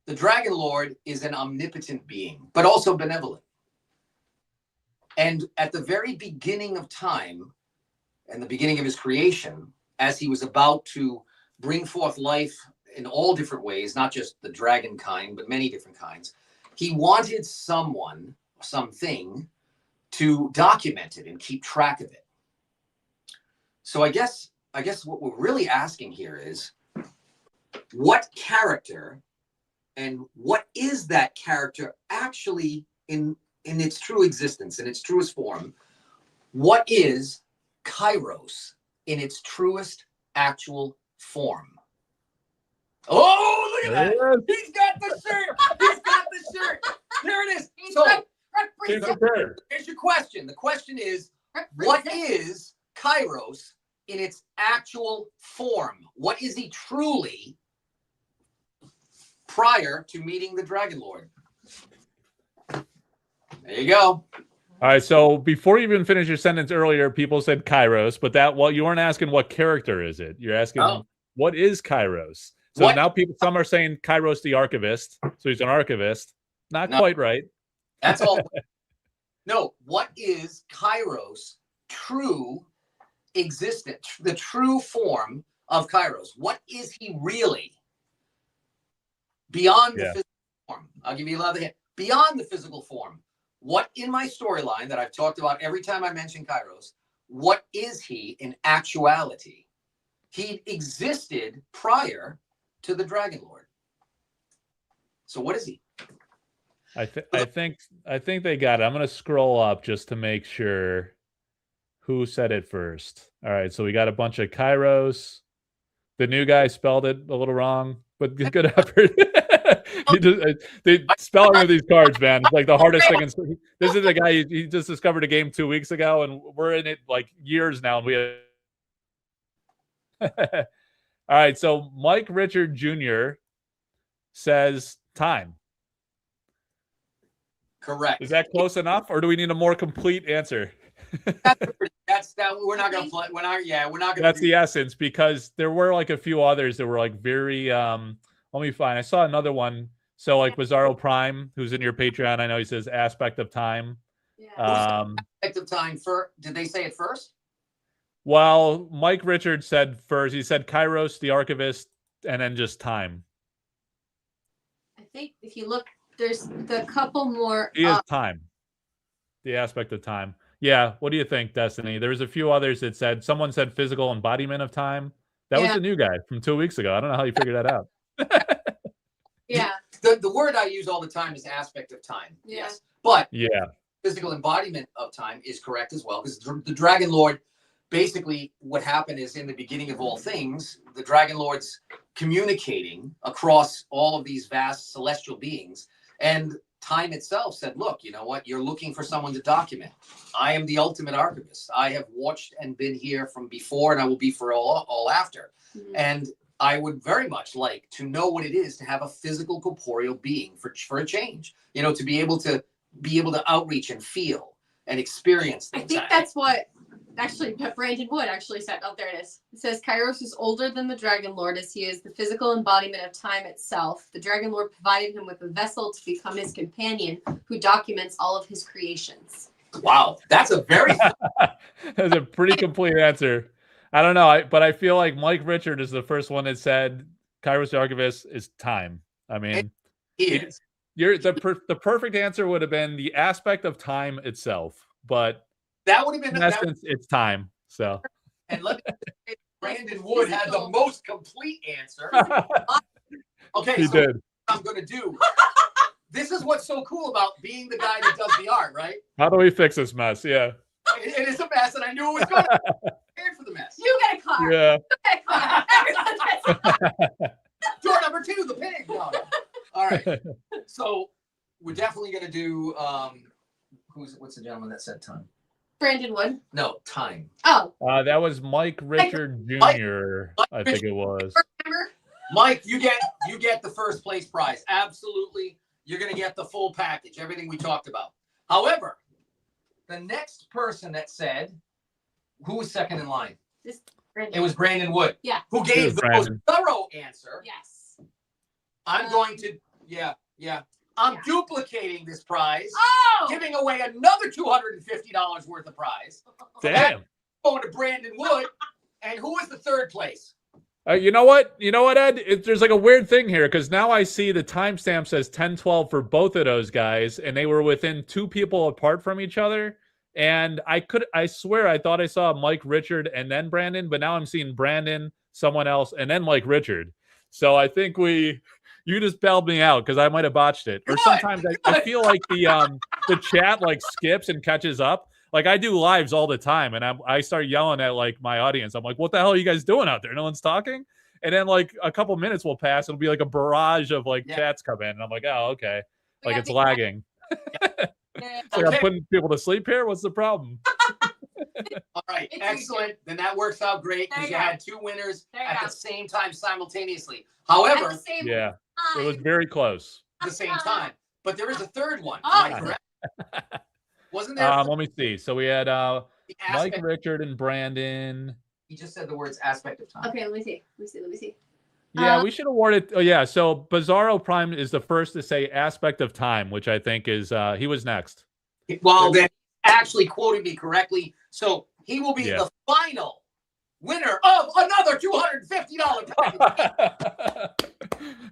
the Dragonlord is an omnipotent being, but also benevolent. And at the very beginning of time, and the beginning of his creation, as he was about to bring forth life in all different ways, not just the dragon kind, but many different kinds, he wanted someone, something, to document it and keep track of it. So I guess what we're really asking here is, what character and what is that character actually in its true existence, in its truest form? What is Kairos in its truest actual form? Oh, look at that. He's got the shirt. He's got the shirt. There it is. So here's your question. The question is, what is Kairos in its actual form? What is he truly prior to meeting the Dragonlord? There you go. All right, so before you even finish your sentence earlier, people said Kairos, but you weren't asking what character is it. You're asking what is Kairos. So now some are saying Kairos the Archivist, so he's an archivist. Not quite right. That's all. No, what is Kairos' true existence, the true form of Kairos? What is he really beyond the physical form? I'll give you another hint. Beyond the physical form, what in my storyline that I've talked about every time I mention Kairos, what is he in actuality? He existed prior to the Dragonlord. So what is he? I think they got it. I'm going to scroll up just to make sure who said it first. All right, so we got a bunch of Kairos. The new guy spelled it a little wrong, but good effort. The spelling of these cards, man, it's like the hardest thing. This is the guy he just discovered a game 2 weeks ago, and we're in it like years now. And we all right, so Mike Richard Jr. says time. Correct. Is that close enough, or do we need a more complete answer? That's that. We're not gonna play. We're not gonna. That's the essence, because there were like a few others that were like very. Let me find. I saw another one. So like Bizarro Prime, who's in your Patreon, I know he says aspect of time. Yeah. Aspect of time. Did they say it first? Well, Mike Richards said first. He said Kairos, the Archivist, and then just time. I think if you look, there's the couple more. He is time. The aspect of time. Yeah. What do you think, Destiny? There was a few others that said, someone said physical embodiment of time. That was the new guy from 2 weeks ago. I don't know how you figured that out. Yeah. The word I use all the time is aspect of time. Yeah. Yes. But physical embodiment of time is correct as well, because the Dragonlord, basically what happened is, in the beginning of all things, the Dragonlord's communicating across all of these vast celestial beings, and time itself said, look, you know what? You're looking for someone to document. I am the ultimate archivist. I have watched and been here from before, and I will be for all after. Mm-hmm. And I would very much like to know what it is to have a physical corporeal being for a change, you know, to be able to outreach and feel and experience things. I think that's what actually Brandon Wood actually said. Oh, there it is. It says Kairos is older than the Dragonlord, as he is the physical embodiment of time itself. The Dragonlord provided him with a vessel to become his companion, who documents all of his creations. Wow, that's a very that's a pretty complete answer. I don't know, but I feel like Mike Richard is the first one that said Kairos the Archivist is time. I mean, the perfect answer would have been the aspect of time itself, but that would have been in essence, it's time. So, and let me say, Brandon Wood had the most complete answer. Okay, he did. What I'm going to do. This is what's so cool about being the guy that does the art, right? How do we fix this mess? Yeah. It is a mess, and I knew it was going to be prepared for the mess. You get a car. Yeah. You get a car. Door number 2, the pig. No. All right. So we're definitely going to do. What's the gentleman that said time? Brandon Wood. No, time. Oh. That was Mike Richard Jr. I think it was. Mike, you get the first place prize. Absolutely. You're going to get the full package, everything we talked about. However, the next person that said, who was second in line? Brandon. It was Brandon Wood. Yeah. Who gave the most thorough answer. Yes. I'm going to, I'm duplicating this prize, giving away another $250 worth of prize. Damn. Going to Brandon Wood. And who was the third place? You know what? Ed? There's like a weird thing here because now I see the timestamp says 10:12 for both of those guys, and they were within 2 people apart from each other. And I swear I thought I saw Mike Richard and then Brandon, but now I'm seeing Brandon, someone else, and then Mike Richard. So I think you just bailed me out because I might have botched it. Or sometimes I feel like the chat like skips and catches up. Like I do lives all the time, and I start yelling at like my audience. I'm like, "What the hell are you guys doing out there? No one's talking." And then like a couple minutes will pass. It'll be like a barrage of like chats come in, and I'm like, "Oh, okay." Like it's lagging. So I'm putting people to sleep here. What's the problem? All right, excellent. Then that works out great because you had 2 winners at the same time simultaneously. However, it was very close. At the same time, but there is a third one. Am I correct? Wasn't there? Let me see. So we had Mike Richard and Brandon. He just said the words aspect of time. Okay, let me see. Yeah, we should award it. Oh, yeah. So Bizarro Prime is the first to say aspect of time, which I think is he was next. Well, then actually quoted me correctly. So he will be the final winner of another $250 prize.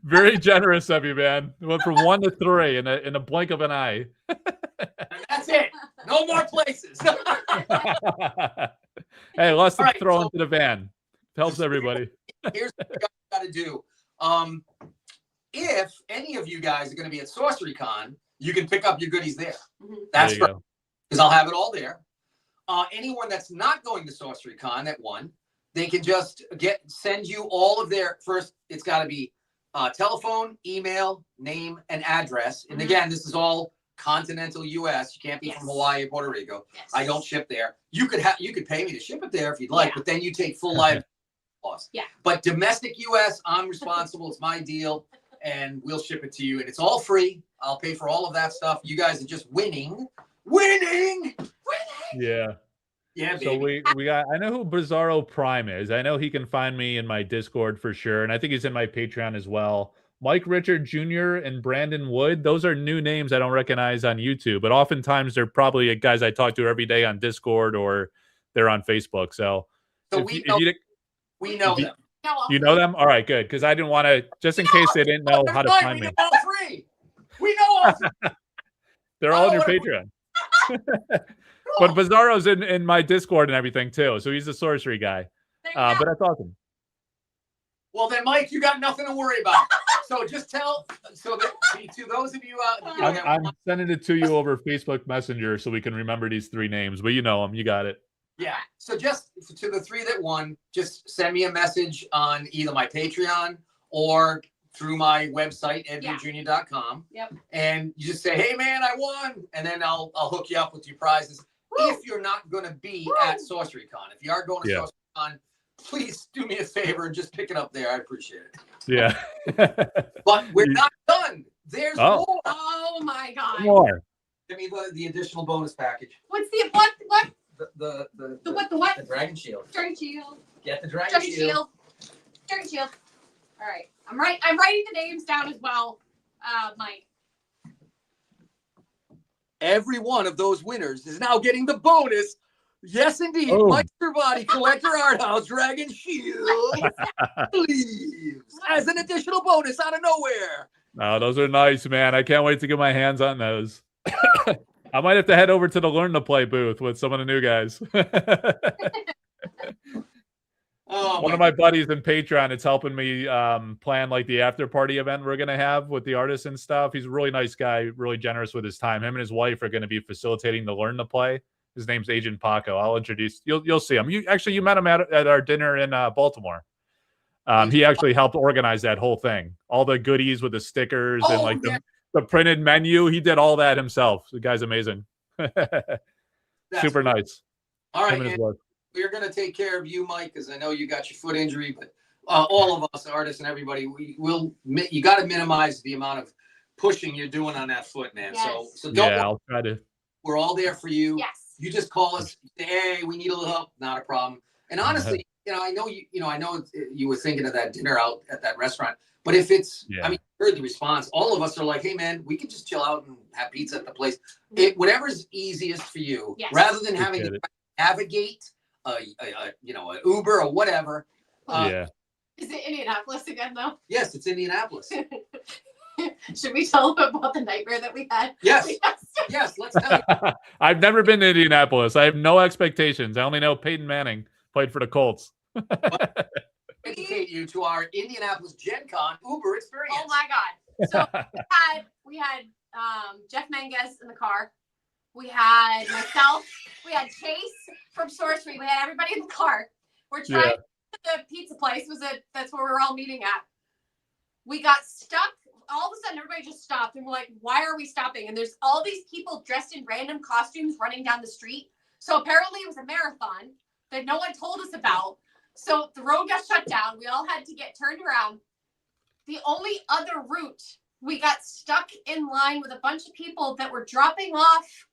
Very generous of you, man. It went from 1 to 3 in a blink of an eye. And that's it. No more places. Hey, less to throw into the van. Helps everybody. Here's what you got to do. If any of you guys are going to be at SorceryCon, you can pick up your goodies there. That's because I'll have it all there. Anyone that's not going to SorceryCon that won, they can just send you all of their first. It's got to be telephone, email, name, and address. And again, this is all continental U.S. You can't be from Hawaii or Puerto Rico. I don't ship there. You could pay me to ship it there if you'd like, but then you take full life cost. Yeah. But domestic U.S., I'm responsible. It's my deal, and we'll ship it to you, and it's all free. I'll pay for all of that stuff. You guys are just winning. Yeah. Yeah, baby. So we got. I know who Bizarro Prime is. I know he can find me in my Discord for sure, and I think he's in my Patreon as well. Mike Richard Jr. and Brandon Wood. Those are new names I don't recognize on YouTube, but oftentimes they're probably guys I talk to every day on Discord or they're on Facebook. So we know them. You know them? All right, good. Because I didn't want to, just in case they didn't know how to find me. All 3. We know all 3. They're all on your Patreon. But Bizarro's in my Discord and everything too. So he's a sorcery guy. But that's awesome. Well, then, Mike, you got nothing to worry about. So just tell, to those of you I'm sending it to you over Facebook Messenger so we can remember these 3 names. But you know them. You got it. Yeah. So just to the 3 that won, just send me a message on either my Patreon or through my website, edwardjr.com. Yep. And you just say, "Hey, man, I won," and then I'll hook you up with your prizes. Woo! If you're not going to be at SorceryCon, if you are going to SorceryCon, please do me a favor and just pick it up there. I appreciate it. Yeah. But we're not done. There's more. Oh my God. More. Give me the additional bonus package. What's the what? The what? The Dragon Shield. Dragon Shield. Get the Dragon Shield. Dragon Shield. All right. I'm writing the names down as well, Mike. Every one of those winners is now getting the bonus. Yes, indeed. Mike Cervati, Collector Art House, Dragon Shield, please, as an additional bonus out of nowhere. Oh, those are nice, man. I can't wait to get my hands on those. I might have to head over to the Learn to Play booth with some of the new guys. One of my buddies in Patreon is helping me plan like the after party event we're going to have with the artists and stuff. He's a really nice guy, really generous with his time. Him and his wife are going to be facilitating the Learn to Play. His name's Agent Paco. I'll introduce. You'll see him. You met him at our dinner in Baltimore. He actually helped organize that whole thing. All the goodies with the stickers and like the printed menu. He did all that himself. The guy's amazing. Super nice. All right. We're going to take care of you, Mike, because I know you got your foot injury, but all of us, artists and everybody, you got to minimize the amount of pushing you're doing on that foot, man. Yes. So don't worry. I'll try to. We're all there for you. Yes. You just call us. Hey, we need a little help. Not a problem. And honestly, I know you were thinking of that dinner out at that restaurant. But if it's, I mean, you heard the response. All of us are like, hey, man, we can just chill out and have pizza at the place. Whatever's easiest for you, rather than having to navigate, an Uber or whatever. Is it Indianapolis again, though? Yes, it's Indianapolis. Should we tell them about the nightmare that we had? Yes. Yes, let's tell you. I've never been to Indianapolis. I have no expectations. I only know Peyton Manning played for the Colts. Educate you to our Indianapolis Gen Con Uber experience. Oh my God. So we had Jeff Menges in the car. We had myself. We had Chase from Sorcery. We had everybody in the car. We're trying to the pizza place. That's where we're all meeting at. We got stuck. All of a sudden, everybody just stopped, and we're like, "Why are we stopping?" And there's all these people dressed in random costumes running down the street. So apparently, it was a marathon that no one told us about. So the road got shut down. We all had to get turned around. The only other route, we got stuck in line with a bunch of people that were dropping off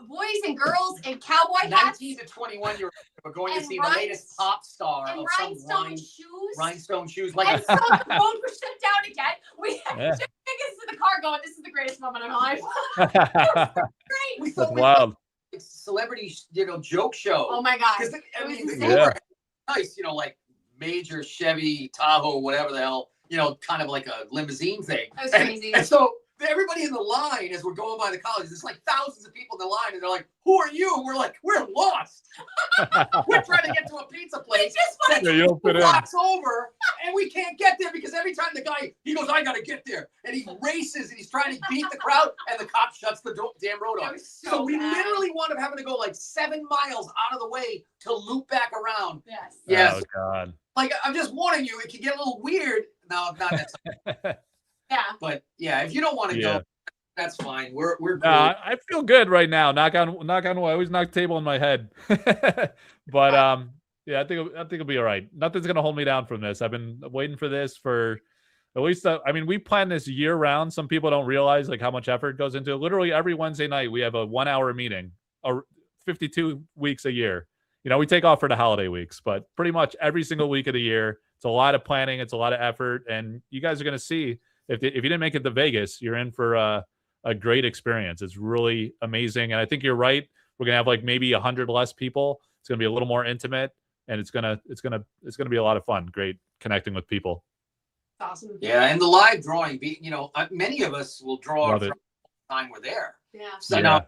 boys and girls in cowboy hats. 19 to 21-year-olds were going to see the latest pop star of rhinestone shoes. Rhinestone shoes. And so the road was shut down again. We had to get into the car going, this is the greatest moment of my life. Great. We thought wild. Celebrity, joke show. Oh my God. I mean, nice, like major Chevy Tahoe, whatever the hell, kind of like a limousine thing. That was crazy. And so everybody in the line, as we're going by the college, there's like thousands of people in the line, and they're like, "Who are you?" And we're like, "We're lost. We're trying to get to a pizza place that's 2 blocks over, and we can't get there because every time the guy he goes, I gotta get there, and he races and he's trying to beat the crowd, and the cop shuts the damn road off. So we literally wound up having to go like 7 miles out of the way to loop back around. Yes. Oh God. Like I'm just warning you, it can get a little weird. No, not that. Yeah. But yeah, if you don't want to go, that's fine. We're cool. I feel good right now. Knock on wood. I always knock the table on my head. But I think it'll be all right. Nothing's gonna hold me down from this. I've been waiting for this for at least. We plan this year round. Some people don't realize like how much effort goes into it. Literally every Wednesday night we have a 1-hour meeting. 52 weeks a year. We take off for the holiday weeks, but pretty much every single week of the year. It's a lot of planning. It's a lot of effort, and you guys are gonna see. If you didn't make it to Vegas, you're in for a great experience. It's really amazing. And I think you're right. We're going to have like maybe 100 less people. It's going to be a little more intimate, and it's going to be a lot of fun. Great connecting with people. Awesome. Yeah. And the live drawing, many of us will draw from the time we're there. Yeah. So now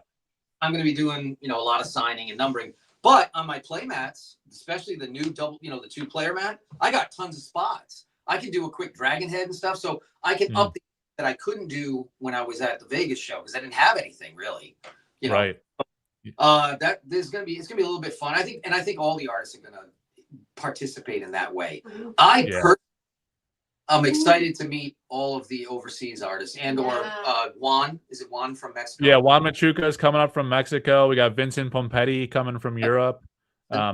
I'm going to be doing, a lot of signing and numbering, but on my play mats, especially the new double, the 2-player mat, I got tons of spots. I can do a quick dragon head and stuff. So I can up the that I couldn't do when I was at the Vegas show because I didn't have anything really. Right. That it's gonna be a little bit fun. I think all the artists are gonna participate in that way. I'm excited to meet all of the overseas artists or Juan. Is it Juan from Mexico? Yeah, Juan Machuca is coming up from Mexico. We got Vincent Pompetti coming from Europe.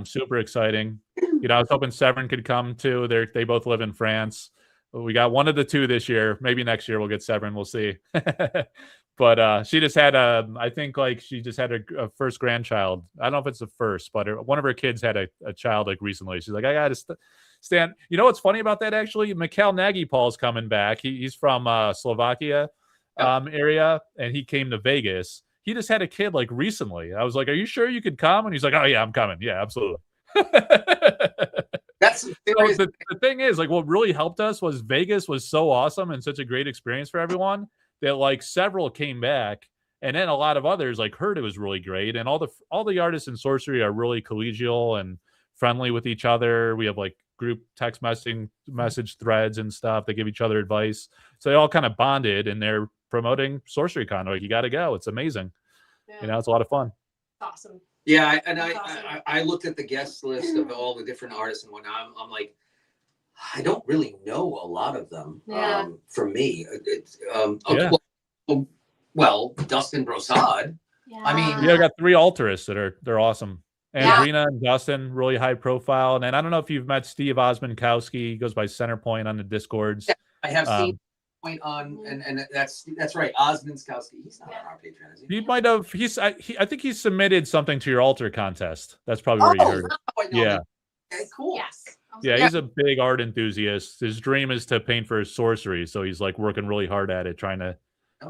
Super exciting. I was hoping Severin could come too. They both live in France. We got one of the two this year. Maybe next year we'll get Severin. We'll see. But she just had she just had a first grandchild. I don't know if it's the first, but one of her kids had a child like recently. She's like, I got to stand. You know what's funny about that actually? Mikhail Nagy-Paul's coming back. He's from Slovakia area, and he came to Vegas. He just had a kid like recently. I was like, are you sure you could come? And he's like, oh yeah, I'm coming. Yeah, absolutely. That's the thing is, like, what really helped us was Vegas was so awesome and such a great experience for everyone that like several came back, and then a lot of others like heard it was really great. And all the artists in Sorcery are really collegial and friendly with each other. We have like group text message threads and stuff. They give each other advice, so they all kind of bonded, and they're promoting SorceryCon. Like, you got to go. It's amazing. It's a lot of fun. Awesome. Yeah, I looked at the guest list of all the different artists and whatnot. I'm like, I don't really know a lot of them. Yeah. For me, it's Dustin Brosad. Yeah. I mean, I got 3 altarists they're awesome. Andrina and Dustin, really high profile. And then I don't know if you've met Steve Osmankowski. He goes by Centerpoint on the Discords. Yeah, I have seen. point on, and that's right. Osmond Skowski. He's not on our Patreon, is he? He might have. I think he submitted something to your altar contest. That's probably where you heard it. Yeah. Okay, cool. Yes. Yeah, he's a big art enthusiast. His dream is to paint for his sorcery, so he's like working really hard at it, trying to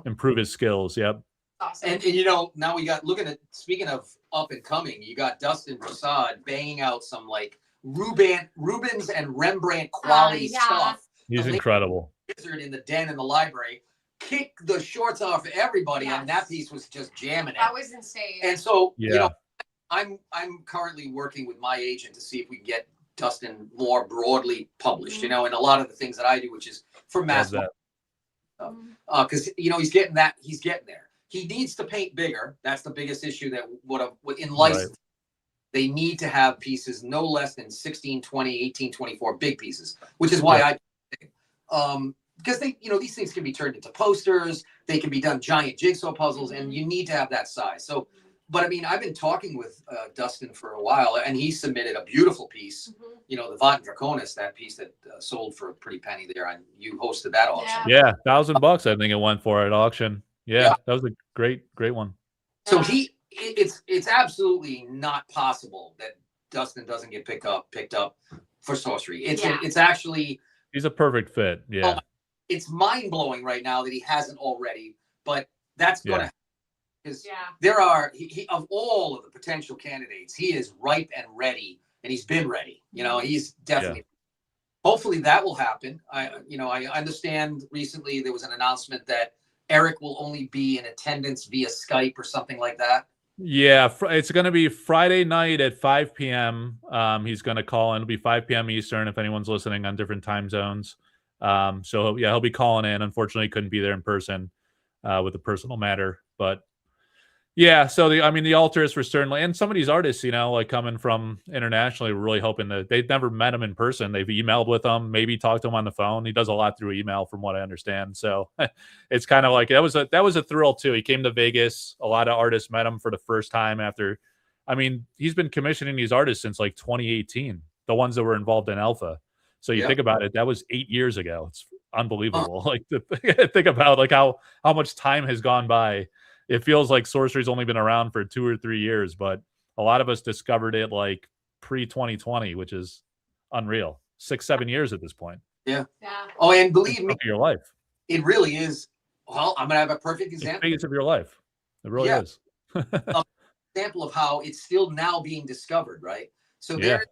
improve his skills. Yep. Awesome. And now we got speaking of up and coming, you got Dustin Prasad banging out some like Rubens and Rembrandt quality stuff. He's incredible. Wizard in the den in the library, kick the shorts off everybody, and that piece was just jamming it. That was insane. And so I'm currently working with my agent to see if we can get Dustin more broadly published, and a lot of the things that I do, which is for mass market stuff. Because he's getting there. He needs to paint bigger. That's the biggest issue that in license. They need to have pieces no less than 16, 20, 18, 24 big pieces, which is why because these things can be turned into posters. They can be done giant jigsaw puzzles, and you need to have that size. So, but I mean, I've been talking with Dustin for a while, and he submitted a beautiful piece. The Vont Draconis, that piece that sold for a pretty penny there, and you hosted that auction. Yeah, $1,000 I think it went for at auction. Yeah, that was a great one. So it's absolutely not possible that Dustin doesn't get picked up for sorcery. It's actually he's a perfect fit. Yeah, it's mind blowing right now that he hasn't already, but that's going to happen because there are of all of the potential candidates, he is ripe and ready, and he's been ready. He's definitely. Hopefully that will happen. I understand recently there was an announcement that Eric will only be in attendance via Skype or something like that. Yeah, it's going to be Friday night at 5 p.m. He's going to call in. It'll be 5 p.m. Eastern if anyone's listening on different time zones. So he'll be calling in. Unfortunately, he couldn't be there in person with a personal matter. But yeah, so the altars were certainly, and some of these artists, like coming from internationally, were really hoping that they'd never met him in person. They've emailed with him, maybe talked to him on the phone. He does a lot through email, from what I understand. So it's kind of like that was a thrill too. He came to Vegas. A lot of artists met him for the first time after. He's been commissioning these artists since like 2018. The ones that were involved in Alpha. So you think about it, that was 8 years ago. It's unbelievable. Like think about like how much time has gone by. It feels like sorcery's only been around for 2 or 3 years, but a lot of us discovered it like pre-2020, which is unreal. 6-7 years at this point. Yeah. Oh, and believe me, your life. It really is. Well, I'm gonna have a perfect example. It's the biggest of your life. It really is. Example of how it's still now being discovered, right? So there's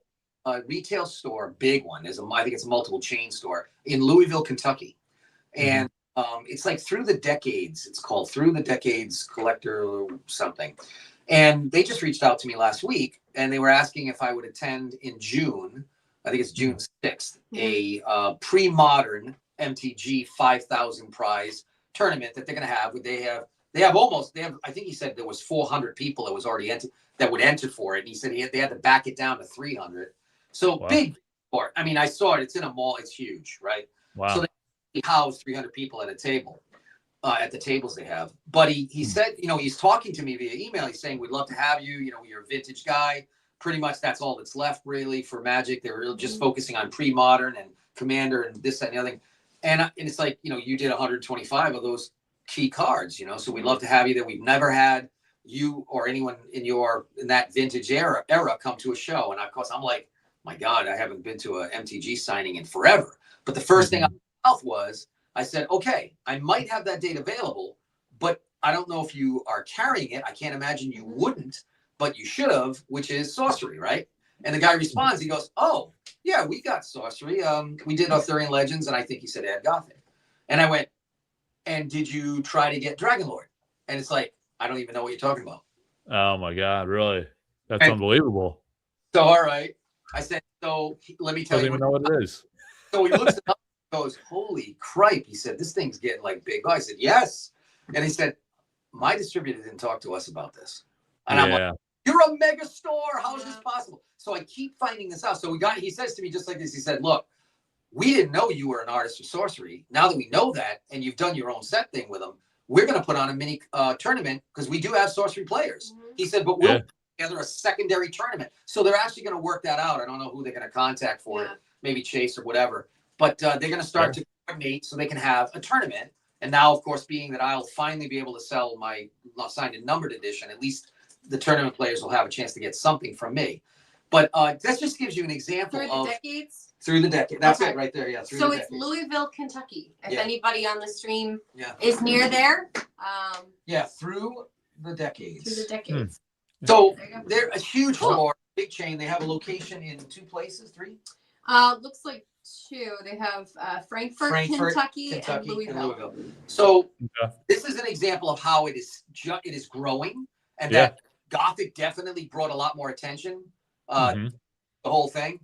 a retail store, big one. I think it's a multiple chain store in Louisville, Kentucky, and it's like Through the Decades. It's called Through the Decades Collector or something. And they just reached out to me last week, and they were asking if I would attend in June. I think it's June 6th, a pre-modern MTG 5,000 prize tournament that they're going to have. They have. I think he said there was 400 people that was already that would enter for it. And he said they had to back it down to 300. So big sport. I saw it. It's in a mall. It's huge, right? Wow. So they house 300 people at a table, at the tables they have. But he said, he's talking to me via email. He's saying, we'd love to have you. You're a vintage guy. Pretty much that's all that's left really for Magic. They're really just focusing on pre-modern and Commander and this, that, and the other thing. And it's like, you did 125 of those key cards, so we'd love to have you there. We've never had you or anyone in that vintage era come to a show. And of course I'm like, my God, I haven't been to a MTG signing in forever. But the first thing I said, okay, I might have that date available, but I don't know if you are carrying it. I can't imagine you wouldn't, but you should have, which is sorcery, right? And the guy responds, he goes, oh, yeah, we got sorcery. We did Arthurian Legends, and I think he said Ad Gothic. And I went, and did you try to get Dragonlord? And it's like, I don't even know what you're talking about. Oh, my God, really? That's unbelievable. So, all right. I said, so let me tell you. Doesn't even know what it is. So he looks it up and goes, holy cripe. He said, this thing's getting like big. I said, yes. And he said, my distributor didn't talk to us about this. And I'm like, you're a mega store. How is this possible? So I keep finding this out. So he says to me just like this, he said, look, we didn't know you were an artist of sorcery. Now that we know that, and you've done your own set thing with them, we're going to put on a mini tournament because we do have sorcery players. He said, but we'll put together a secondary tournament. So they're actually going to work that out. I don't know who they're going to contact for it. Maybe Chase or whatever. But they're going to start to coordinate so they can have a tournament. And now, of course, being that I'll finally be able to sell my signed and numbered edition, at least the tournament players will have a chance to get something from me. But that just gives you an example through the decades. Through the decade. That's it right there. Yeah. So it's Louisville, Kentucky. If anybody on the stream is near there. Through the decades. Through the decades. So they're a huge store, big chain. They have a location in 2 places, 3. Looks like 2. They have Frankfurt, Kentucky, and Louisville. So this is an example of how it is growing, and that Gothic definitely brought a lot more attention. The whole thing.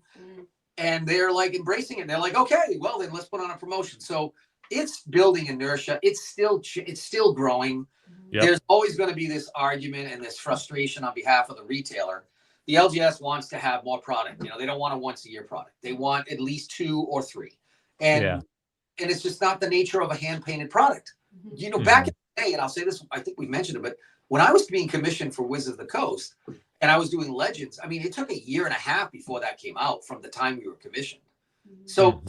And they're like embracing it. They're like, okay, well then let's put on a promotion. So it's building inertia. It's still growing. There's always going to be this argument and this frustration on behalf of the retailer. The LGS wants to have more product. You know, they don't want a once a year product. They want at least 2 or 3. And it's just not the nature of a hand painted product. You know, back in the day, and I'll say this, I think we mentioned it, but when I was being commissioned for Wizards of the Coast and I was doing Legends, I mean, it took a year and a half before that came out from the time we were commissioned. So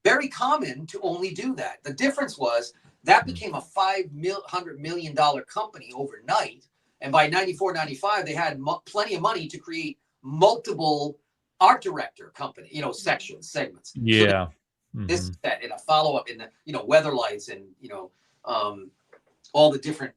very common to only do that. The difference was that became a $500 million company overnight. And by 94, 95, they had plenty of money to create multiple art director company, you know, sections, segments. So this set and a follow-up in the, you know, weather lights and, you know, all the different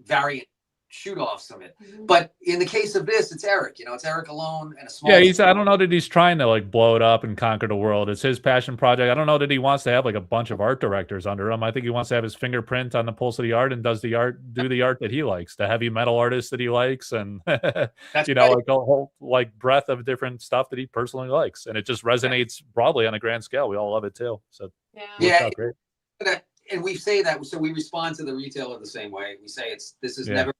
variant shoot-offs of it. But in the case of this, it's Eric. You know, it's Eric alone and a small. Yeah, I don't know that he's trying to like blow it up and conquer the world. It's his passion project. I don't know that he wants to have like a bunch of art directors under him. I think he wants to have his fingerprint on the pulse of the art and do the art that he likes, the heavy metal artists that he likes, and you know, like a whole like breadth of different stuff that he personally likes, and it just resonates broadly on a grand scale. We all love it too. So great. And we say that, so we respond to the retailer the same way. We say this is never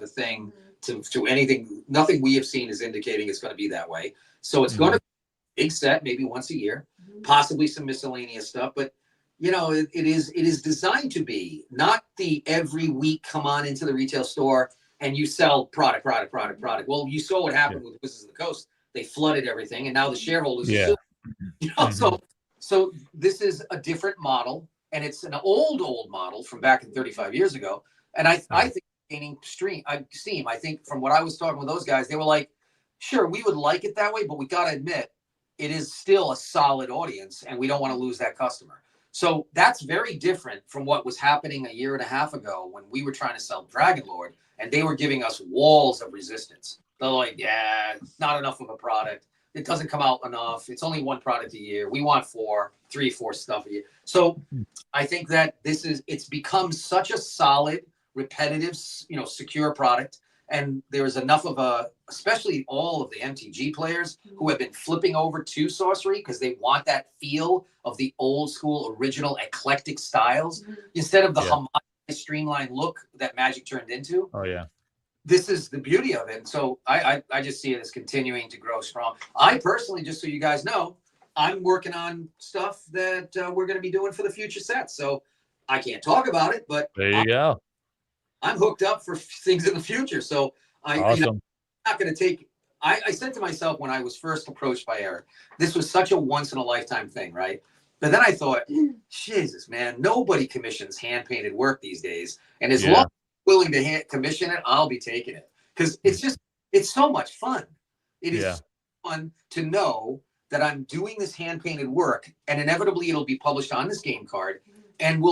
a thing to anything. Nothing we have seen is indicating it's going to be that way. So it's going to be a big set, maybe once a year, possibly some miscellaneous stuff. But you know, it is designed to be not the every week come on into the retail store and you sell product. Well, you saw what happened with Wizards of the Coast. They flooded everything, and now the shareholders are still, you know, so this is a different model, and it's an old model from back in 35 years ago. And I think gaining steam. I think from what I was talking with those guys, they were like, sure, we would like it that way, but we got to admit it is still a solid audience and we don't want to lose that customer. So that's very different from what was happening a year and a half ago when we were trying to sell Dragonlord and they were giving us walls of resistance. They're like, yeah, it's not enough of a product. It doesn't come out enough. It's only 1 product a year. We want 3, 4 stuff a year. So I think that it's become such a solid, repetitive, you know, secure product, and there's enough of especially all of the MTG players who have been flipping over to Sorcery because they want that feel of the old school original eclectic styles instead of the homogeneous streamlined look that Magic turned into. This is the beauty of it. And so I just see it as continuing to grow strong. I personally, just so you guys know, I'm working on stuff that we're going to be doing for the future sets. So I can't talk about it, but there you go. I'm hooked up for things in the future. So I'm not going to take, I said to myself when I was first approached by Eric, this was such a once in a lifetime thing, right? But then I thought, Jesus, man, nobody commissions hand painted work these days. And as long as I'm willing to commission it, I'll be taking it. Because it's so much fun. It is fun to know that I'm doing this hand painted work and inevitably it'll be published on this game card and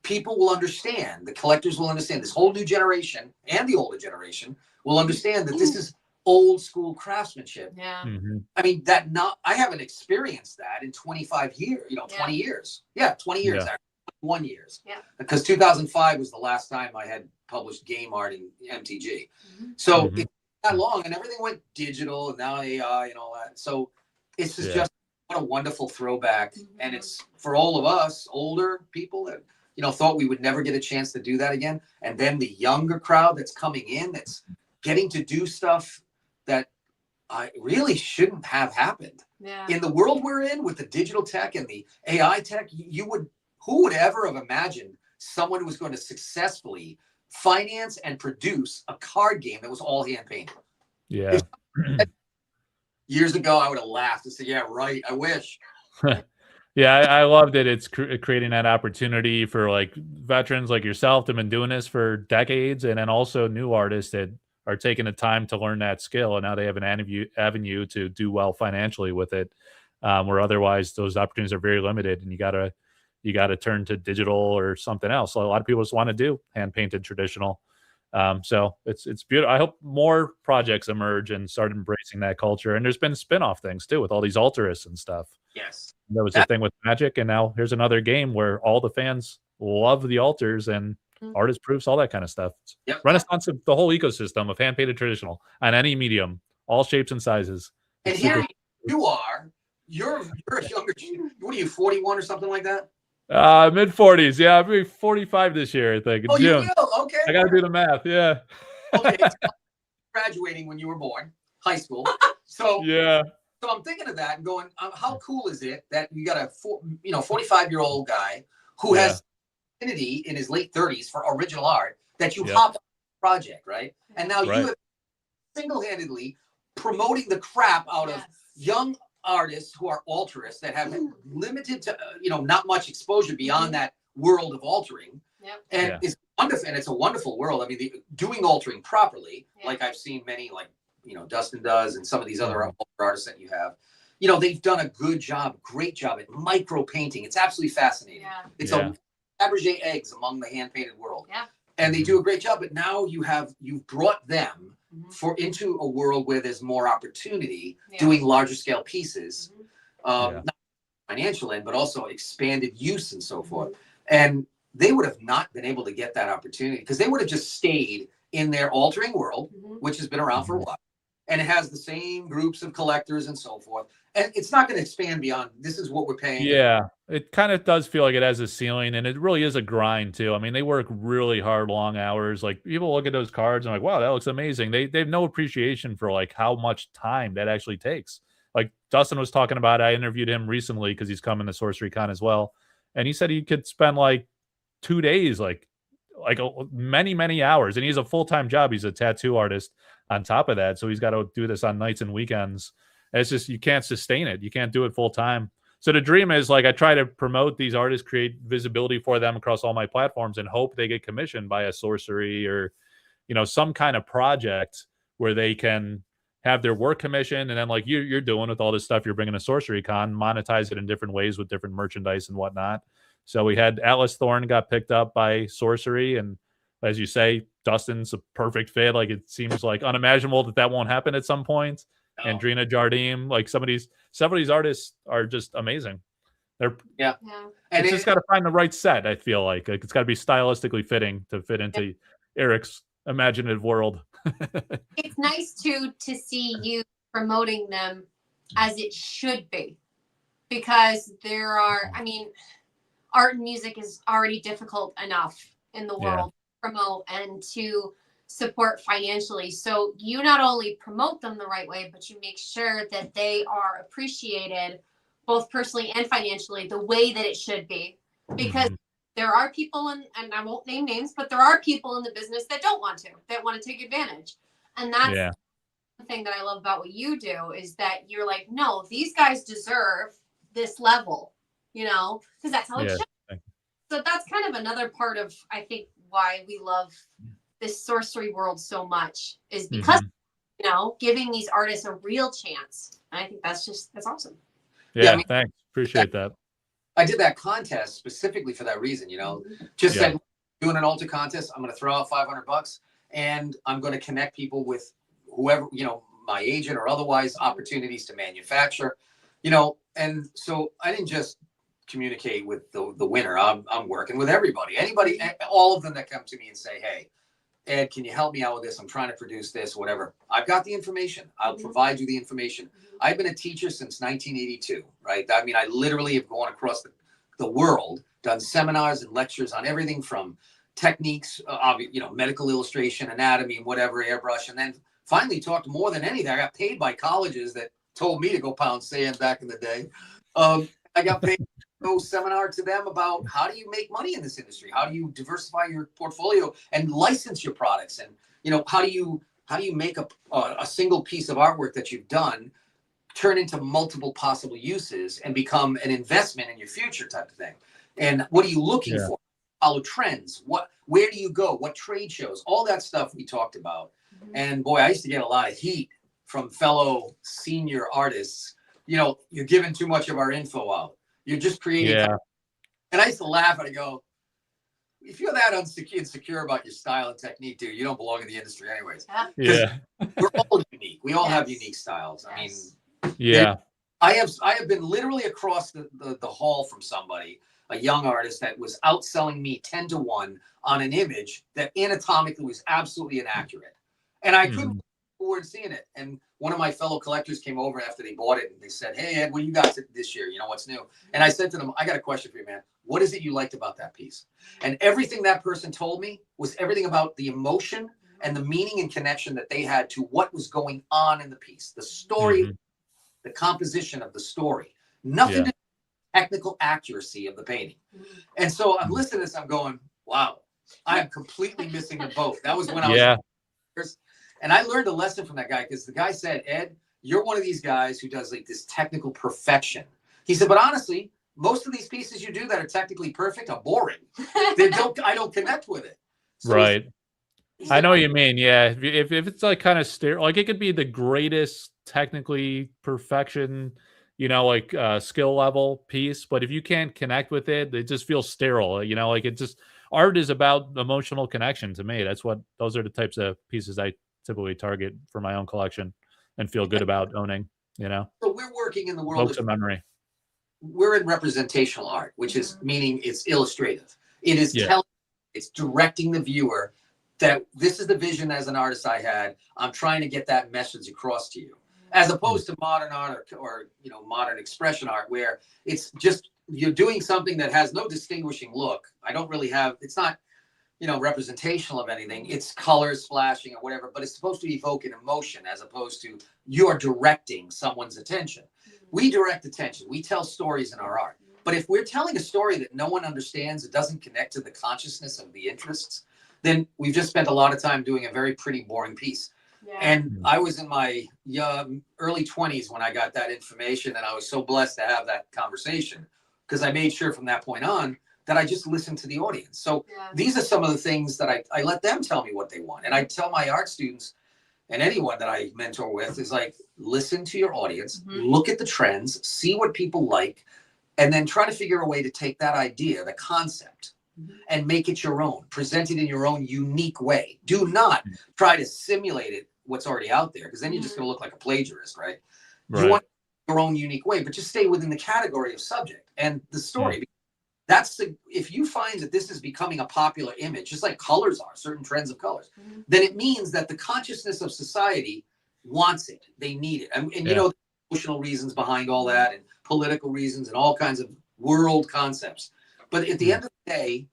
people will understand, the collectors will understand, this whole new generation and the older generation will understand that this is old school craftsmanship. I mean, I haven't experienced that in 25 years, 20 years. 20 years, actually, 21 years. Because 2005 was the last time I had published game art in MTG. So it's that long and everything went digital and now AI and all that. So it's just what a wonderful throwback. And it's for all of us older people that, thought we would never get a chance to do that again. And then the younger crowd that's coming in, that's getting to do stuff that really shouldn't have happened. In the world we're in with the digital tech and the AI tech, who would ever have imagined someone who was going to successfully finance and produce a card game that was all hand painted? Years ago, I would have laughed and said, yeah, right, I wish. Yeah, I loved it. It's creating that opportunity for like veterans like yourself that have been doing this for decades, and then also new artists that are taking the time to learn that skill, and now they have an avenue to do well financially with it, where otherwise those opportunities are very limited, and you gotta turn to digital or something else. So a lot of people just want to do hand painted traditional. So it's beautiful. I hope more projects emerge and start embracing that culture. And there's been spin-off things too with all these altarists and stuff. Yes. That was the thing with Magic, and now here's another game where all the fans love the altars and artist proofs, all that kind of stuff. Yep. Renaissance of the whole ecosystem of hand painted traditional on any medium, all shapes and sizes. And here you are. You're a younger. What are you, 41 or something like that? Mid 40s. Yeah, I'll be 45 this year, I think. Oh, June. you will? Okay. I got to do the math. Yeah. Okay. Graduating when you were born, high school. So yeah. So I'm thinking of that and going, how cool is it that you got a 45-year-old guy who has affinity in his late 30s for original art that you hop on the project, right? And now you have single-handedly promoting the crap out of young artists who are altarists that have limited to not much exposure beyond that world of altering. And it's wonderful, and it's a wonderful world. I mean, doing altering properly, like I've seen many, like Dustin does, and some of these other artists that you have, they've done a good job, great job at micro painting. It's absolutely fascinating. It's a Fabergé eggs among the hand painted world. And they do a great job. But now you've brought them into a world where there's more opportunity doing larger scale pieces, not financial end, but also expanded use and so forth. And they would have not been able to get that opportunity because they would have just stayed in their altering world, which has been around for a while. And it has the same groups of collectors and so forth. And it's not going to expand beyond, this is what we're paying. Yeah, it kind of does feel like it has a ceiling, and it really is a grind too. I mean, they work really hard, long hours. Like people look at those cards and like, wow, that looks amazing. They have no appreciation for like how much time that actually takes. Like Dustin was talking about, I interviewed him recently because he's coming to SorceryCon as well. And he said he could spend like 2 days, like many hours, and he's a full-time job. He's a tattoo artist on top of that, so he's got to do this on nights and weekends. And it's just, you can't sustain it. You can't do it full-time. So the dream is, like, I try to promote these artists, create visibility for them across all my platforms, and hope they get commissioned by a sorcery or some kind of project where they can have their work commissioned, and then like you're doing with all this stuff you're bringing to SorceryCon, monetize it in different ways with different merchandise and whatnot. So we had Atlas Thorn got picked up by Sorcery, and as you say, Dustin's a perfect fit. Like it seems like unimaginable that won't happen at some point. No. Andrina Jardim, like some of these artists are just amazing. They're and it's just got to find the right set. I feel like it's got to be stylistically fitting to fit into Eric's imaginative world. It's nice to see you promoting them as it should be, because there are, I mean, art and music is already difficult enough in the world to promote and to support financially. So you not only promote them the right way, but you make sure that they are appreciated both personally and financially the way that it should be. Because there are people and I won't name names, but there are people in the business that want to take advantage. And that's the thing that I love about what you do, is that you're like, no, these guys deserve this level, because that's how it should. So that's kind of another part of, I think, why we love this sorcery world so much, is because, giving these artists a real chance. And I think that's awesome. Yeah, thanks. Appreciate that. I did that contest specifically for that reason, just said, doing an altar contest, I'm going to throw out $500 and I'm going to connect people with whoever, my agent or otherwise, opportunities to manufacture, and so I didn't just communicate with the winner. I'm working with anybody, all of them that come to me and say, hey, Ed, can you help me out with this? I'm trying to produce this, whatever. I've got the information. I'll provide you the information. I've been a teacher since 1982, right? I mean, I literally have gone across the world, done seminars and lectures on everything from techniques, medical illustration, anatomy, whatever, airbrush, and then finally talked more than anything. I got paid by colleges that told me to go pound sand back in the day. I got paid to go seminar to them about how do you make money in this industry? How do you diversify your portfolio and license your products? And, how do you make a single piece of artwork that you've done turn into multiple possible uses and become an investment in your future type of thing. And what are you looking for? Follow trends. Where do you go? What trade shows? All that stuff we talked about. And boy, I used to get a lot of heat from fellow senior artists. You know, you're giving too much of our info out. You're just creating. And I used to laugh and I go, if you're that insecure about your style and technique, dude, you don't belong in the industry anyways. Yeah. We're all unique. We all have unique styles. I mean, yeah. I have been literally across the hall from somebody, a young artist that was outselling me 10-1 on an image that anatomically was absolutely inaccurate. And I couldn't forward seeing it. And one of my fellow collectors came over after they bought it and they said, "Hey, Ed, what do you got this year? You know, what's new?" And I said to them, "I got a question for you, man. What is it you liked about that piece?" And everything that person told me was everything about the emotion and the meaning and connection that they had to what was going on in the piece, the story, the composition of the story, nothing to do with the technical accuracy of the painting. And so I'm listening to this, I'm going, wow, I am completely missing the boat. That was when I was, and I learned a lesson from that guy because the guy said, "Ed, you're one of these guys who does like this technical perfection." He said, "But honestly, most of these pieces you do that are technically perfect are boring. I don't connect with it." So I know what you mean. Yeah. If it's like kind of sterile, like it could be the greatest technically perfection, you know, like skill level piece, but if you can't connect with it, it just feels sterile. You know, like it just, art is about emotional connection to me. Those are the types of pieces I typically target for my own collection and feel good about owning, you know. So we're working in the world of memory. We're in representational art, which is meaning it's illustrative. It is telling, it's directing the viewer that this is the vision as an artist I had. I'm trying to get that message across to you, as opposed to modern art or you know, modern expression art, where it's just you're doing something that has no distinguishing look. It's not, you know, representational of anything. It's colors flashing or whatever, but it's supposed to evoke an emotion as opposed to you're directing someone's attention. We direct attention. We tell stories in our art. But if we're telling a story that no one understands, it doesn't connect to the consciousness of the interests, then we've just spent a lot of time doing a very pretty, boring piece. And I was in my early 20s when I got that information, and I was so blessed to have that conversation because I made sure from that point on that I just listened to the audience. So these are some of the things that I let them tell me what they want. And I tell my art students and anyone that I mentor with is like, listen to your audience, look at the trends, see what people like, and then try to figure a way to take that idea, the concept, and make it your own, present it in your own unique way. Do not try to simulate it, what's already out there, because then you're just going to look like a plagiarist, right? You want your own unique way, but just stay within the category of subject and the story. If you find that this is becoming a popular image, just like colors are, certain trends of colors, then it means that the consciousness of society wants it. They need it. And you know, the emotional reasons behind all that and political reasons and all kinds of world concepts. But at the end of the day,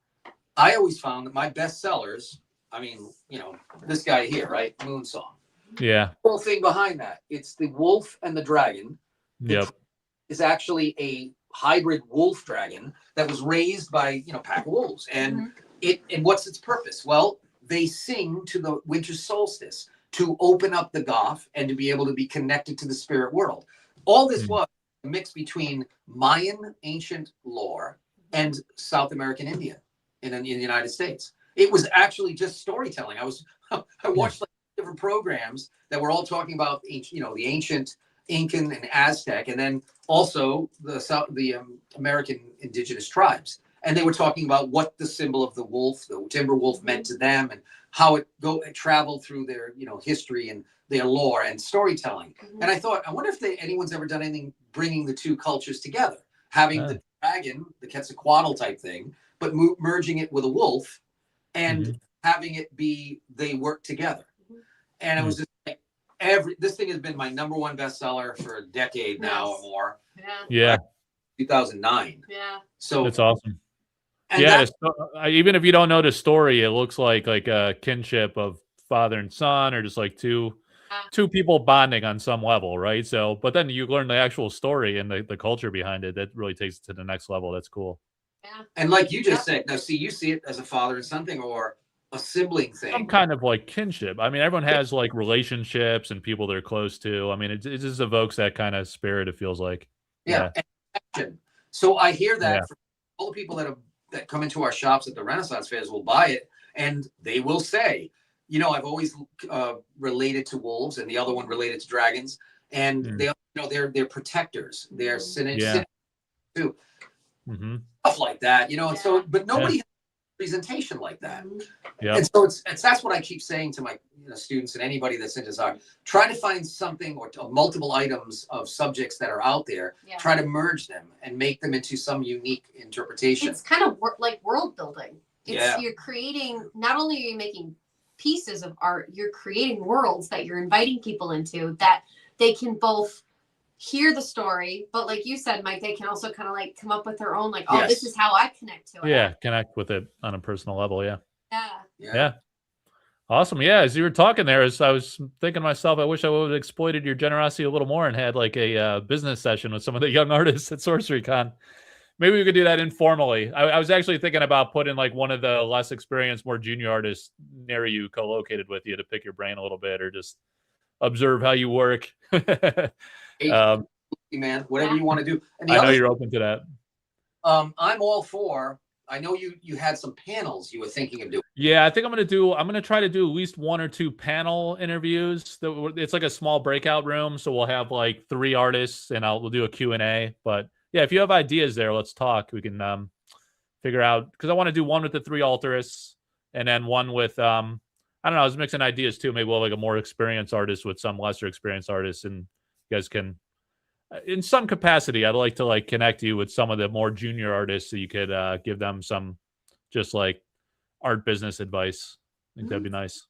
I always found that my best sellers, I mean, you know, this guy here, right? Moon Song. Yeah. The whole thing behind that, it's the wolf and the dragon. Is actually a hybrid wolf dragon that was raised by, you know, pack of wolves. And and what's its purpose? Well, they sing to the winter solstice to open up the Goth and to be able to be connected to the spirit world. All this was a mix between Mayan ancient lore and South American Indian in the United States. It was actually just storytelling. I watched like different programs that were all talking about, you know, the ancient Incan and Aztec, and then also the American indigenous tribes. And they were talking about what the symbol of the wolf, the timber wolf, meant to them, and how it traveled through their, you know, history and their lore and storytelling. And I thought, I wonder if anyone's ever done anything bringing the two cultures together, having the dragon, the Quetzalcoatl type thing, but merging it with a wolf and having it be they work together. And it was just like this thing has been my #1 bestseller for a decade now or more. 2009. So it's awesome. And even if you don't know the story, it looks like a kinship of father and son, or just like two people bonding on some level, right? So, but then you learn the actual story and the culture behind it. That really takes it to the next level. That's cool. And like you just said, now see, you see it as a father and son thing, or a sibling thing. Some kind of like kinship. I mean, everyone has like relationships and people they're close to. I mean, it just evokes that kind of spirit, it feels like. Yeah. So I hear that from all the people that come into our shops at the Renaissance fairs will buy it, and they will say, you know, I've always related to wolves, and the other one related to dragons, and they, you know, they're protectors. They're too. Stuff like that, you know. And so, but nobody has a presentation like that. And so it's that's what I keep saying to my students and anybody that's into art. Try to find something or multiple items of subjects that are out there. Try to merge them and make them into some unique interpretation. It's kind of like world building. You're creating, not only are you making pieces of art, you're creating worlds that you're inviting people into, that they can both hear the story, but like you said, Mike, they can also kind of like come up with their own, like, oh, this is how I connect to it. Yeah, connect with it on a personal level. Yeah. Awesome. Yeah, as you were talking there, as I was thinking to myself, I wish I would have exploited your generosity a little more and had like a business session with some of the young artists at SorceryCon. Maybe we could do that informally. I was actually thinking about putting like one of the less experienced, more junior artists near you, co-located with you, to pick your brain a little bit or just observe how you work. Man, whatever you want to do. And I know you're open to that. I'm all for. I know you had some panels you were thinking of doing. Yeah, I think I'm gonna try to do at least 1 or 2 panel interviews. It's like a small breakout room, so we'll have like 3 artists, and we'll do a Q&A. But yeah, if you have ideas there, let's talk. We can figure out, because I want to do one with the 3 altarists, and then one with I don't know. I was mixing ideas too. Maybe we'll have like a more experienced artist with some lesser experienced artists, and you guys can, in some capacity, I'd like to like connect you with some of the more junior artists so you could give them some just like art business advice. I think that'd be nice.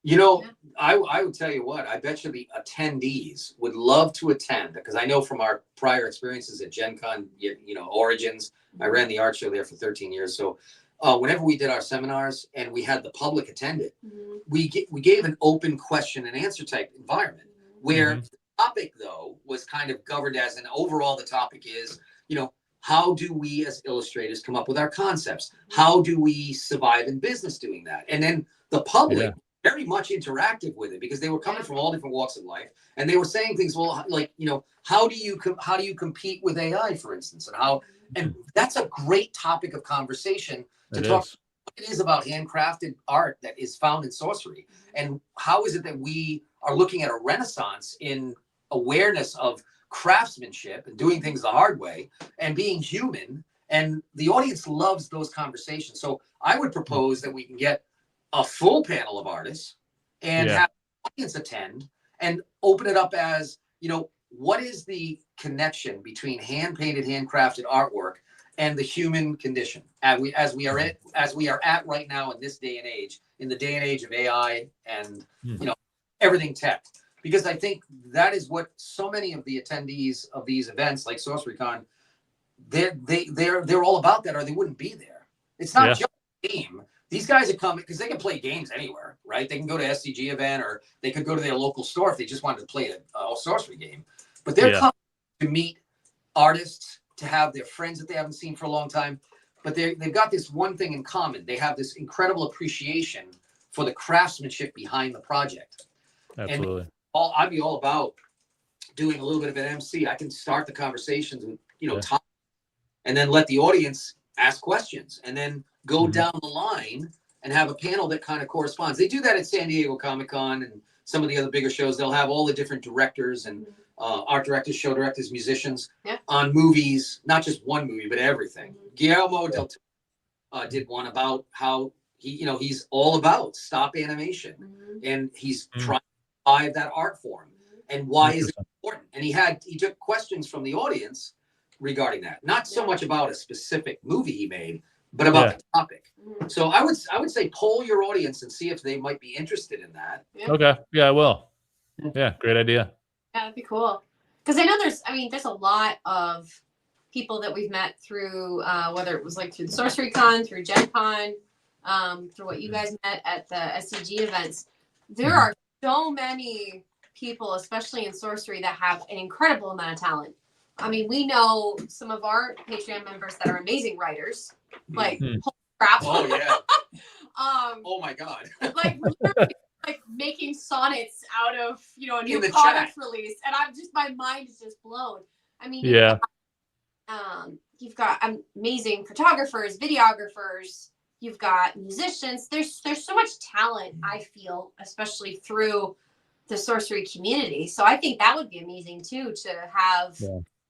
You know, I would tell you what, I bet you the attendees would love to attend, because I know from our prior experiences at Gen Con, you know, Origins, I ran the art show there for 13 years. So whenever we did our seminars and we had the public attend it, we gave an open question and answer type environment where the topic, though, was kind of governed as an overall, the topic is, you know, how do we as illustrators come up with our concepts? How do we survive in business doing that? And then the public very much interactive with it, because they were coming from all different walks of life, and they were saying things, well, like, you know, how do you compete with AI, for instance, and that's a great topic of conversation to talk. It is about handcrafted art that is found in sorcery, and how is it that we are looking at a renaissance in awareness of craftsmanship and doing things the hard way and being human, and the audience loves those conversations. So I would propose that we can get a full panel of artists and have the audience attend and open it up as, you know, what is the connection between hand-painted, handcrafted artwork and the human condition as we are at right now in this day and age, in the day and age of AI and you know, everything tech. Because I think that is what so many of the attendees of these events like SorceryCon, they're all about that, or they wouldn't be there. It's not just a game. These guys are coming because they can play games anywhere, right? They can go to SCG event, or they could go to their local store if they just wanted to play a sorcery game. But they're coming to meet artists, to have their friends that they haven't seen for a long time. But they've got this one thing in common. They have this incredible appreciation for the craftsmanship behind the project. Absolutely. And I'd be all about doing a little bit of an MC. I can start the conversations with, you know, topics, and then let the audience ask questions, and then go down the line and have a panel that kind of corresponds. They do that at San Diego Comic-Con and some of the other bigger shows. They'll have all the different directors and art directors, show directors, musicians on movies, not just one movie, but everything. Guillermo del Toro did one about how he's all about stop animation, and he's trying to revive that art form, and why is it important? And he took questions from the audience regarding that, not so much about a specific movie he made, but about the topic. So I would say poll your audience and see if they might be interested in that. Okay. Yeah, I will. Yeah, great idea. Yeah, that'd be cool. Because I know there's a lot of people that we've met through, whether it was like through the SorceryCon, through Gen Con, through what you guys met at the SCG events. There are so many people, especially in sorcery, that have an incredible amount of talent. I mean, we know some of our Patreon members that are amazing writers, like holy crap. Oh yeah. Oh my God. Like literally, like making sonnets out of, you know, a new product release, and my mind is just blown. I mean, you've got amazing photographers, videographers, you've got musicians. There's so much talent, I feel, especially through the sorcery community. So I think that would be amazing too, to have,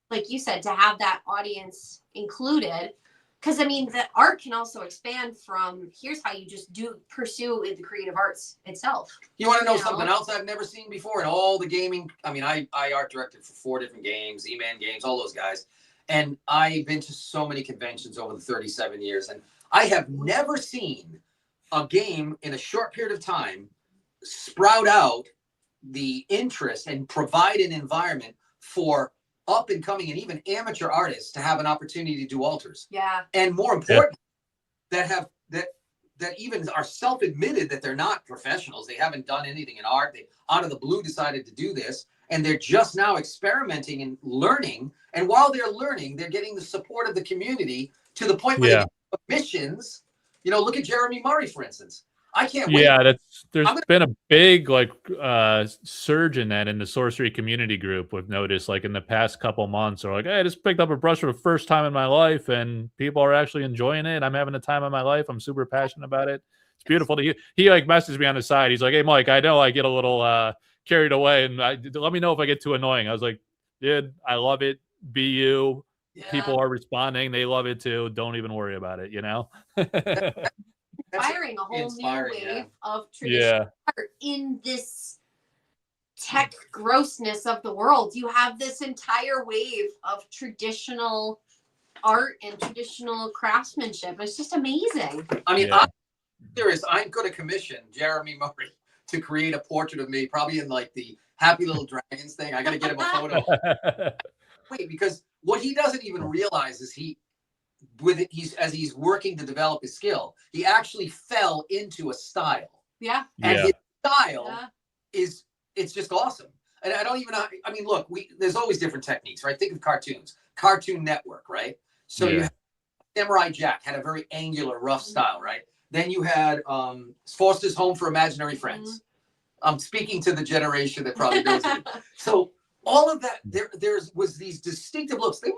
like you said, to have that audience included. Because I mean, the art can also expand from here's how you just pursue the creative arts itself. You want to know something else I've never seen before in all the gaming? I mean, I art directed for 4 different games, Z-Man Games, all those guys. And I've been to so many conventions over the 37 years, and I have never seen a game in a short period of time sprout out the interest and provide an environment for up and coming and even amateur artists to have an opportunity to do altars. Yeah. And more important, that even are self-admitted that they're not professionals. They haven't done anything in art. They out of the blue decided to do this, and they're just now experimenting and learning. And while they're learning, they're getting the support of the community to the point where they get missions. You know, look at Jeremy Murray, for instance. I can't wait. Yeah, there's been a big surge in that in the sorcery community group. We've noticed like in the past couple months, or like, hey, I just picked up a brush for the first time in my life, and people are actually enjoying it. I'm having the time of my life. I'm super passionate about it. It's beautiful. He like messaged me on the side. He's like, hey, Mike, I know I get a little carried away, and let me know if I get too annoying. I was like, dude, I love it. Be you. Yeah. People are responding. They love it too. Don't even worry about it, you know? Inspiring a whole new wave of traditional art in this tech grossness of the world. You have this entire wave of traditional art and traditional craftsmanship. It's just amazing. I mean, I'm going to commission Jeremy Murray to create a portrait of me, probably in like the Happy Little Dragons thing. I got to get him a photo. Wait, because what he doesn't even realize is as he's working to develop his skill, he actually fell into a style. Yeah. And his style it's just awesome. And I don't even know, I mean, look, there's always different techniques, right? Think of cartoons. Cartoon Network, right? So you had Samurai Jack had a very angular, rough style, right? Then you had Foster's Home for Imaginary Friends. I'm speaking to the generation that probably knows it. So all of that, there was these distinctive looks. It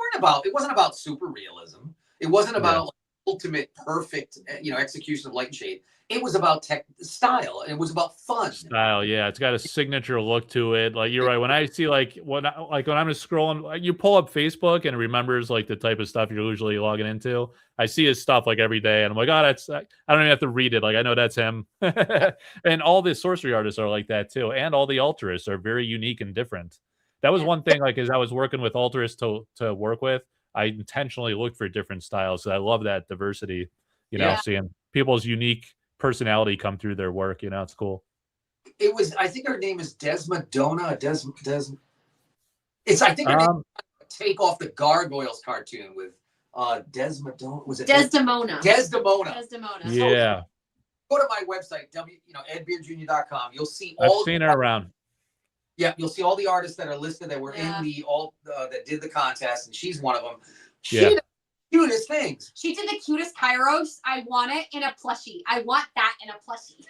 wasn't about super realism. It wasn't about ultimate perfect, execution of light and shade. It was about style. It was about fun. Style, yeah. It's got a signature look to it. Like you're right. When I see when I'm just scrolling, you pull up Facebook and it remembers like the type of stuff you're usually logging into. I see his stuff like every day, and I'm like, oh, I don't even have to read it. Like I know that's him. And all the sorcery artists are like that too, and all the altarists are very unique and different. That was one thing. Like as I was working with altarists to work with, I intentionally looked for different styles. So I love that diversity. Seeing people's unique personality come through their work. It's cool. It was. I think her name is Desmodona. It's. I think her name take off the Gargoyles cartoon with Desmodona. Was it Desdemona? Desdemona. Yeah. So, go to my website, edbeardjr.com. You'll see I've seen her around. Yeah, you'll see all the artists that are listed that were in that did the contest, and she's one of them. She did the cutest things. She did the cutest Kairos. I want it in a plushie. I want that in a plushie.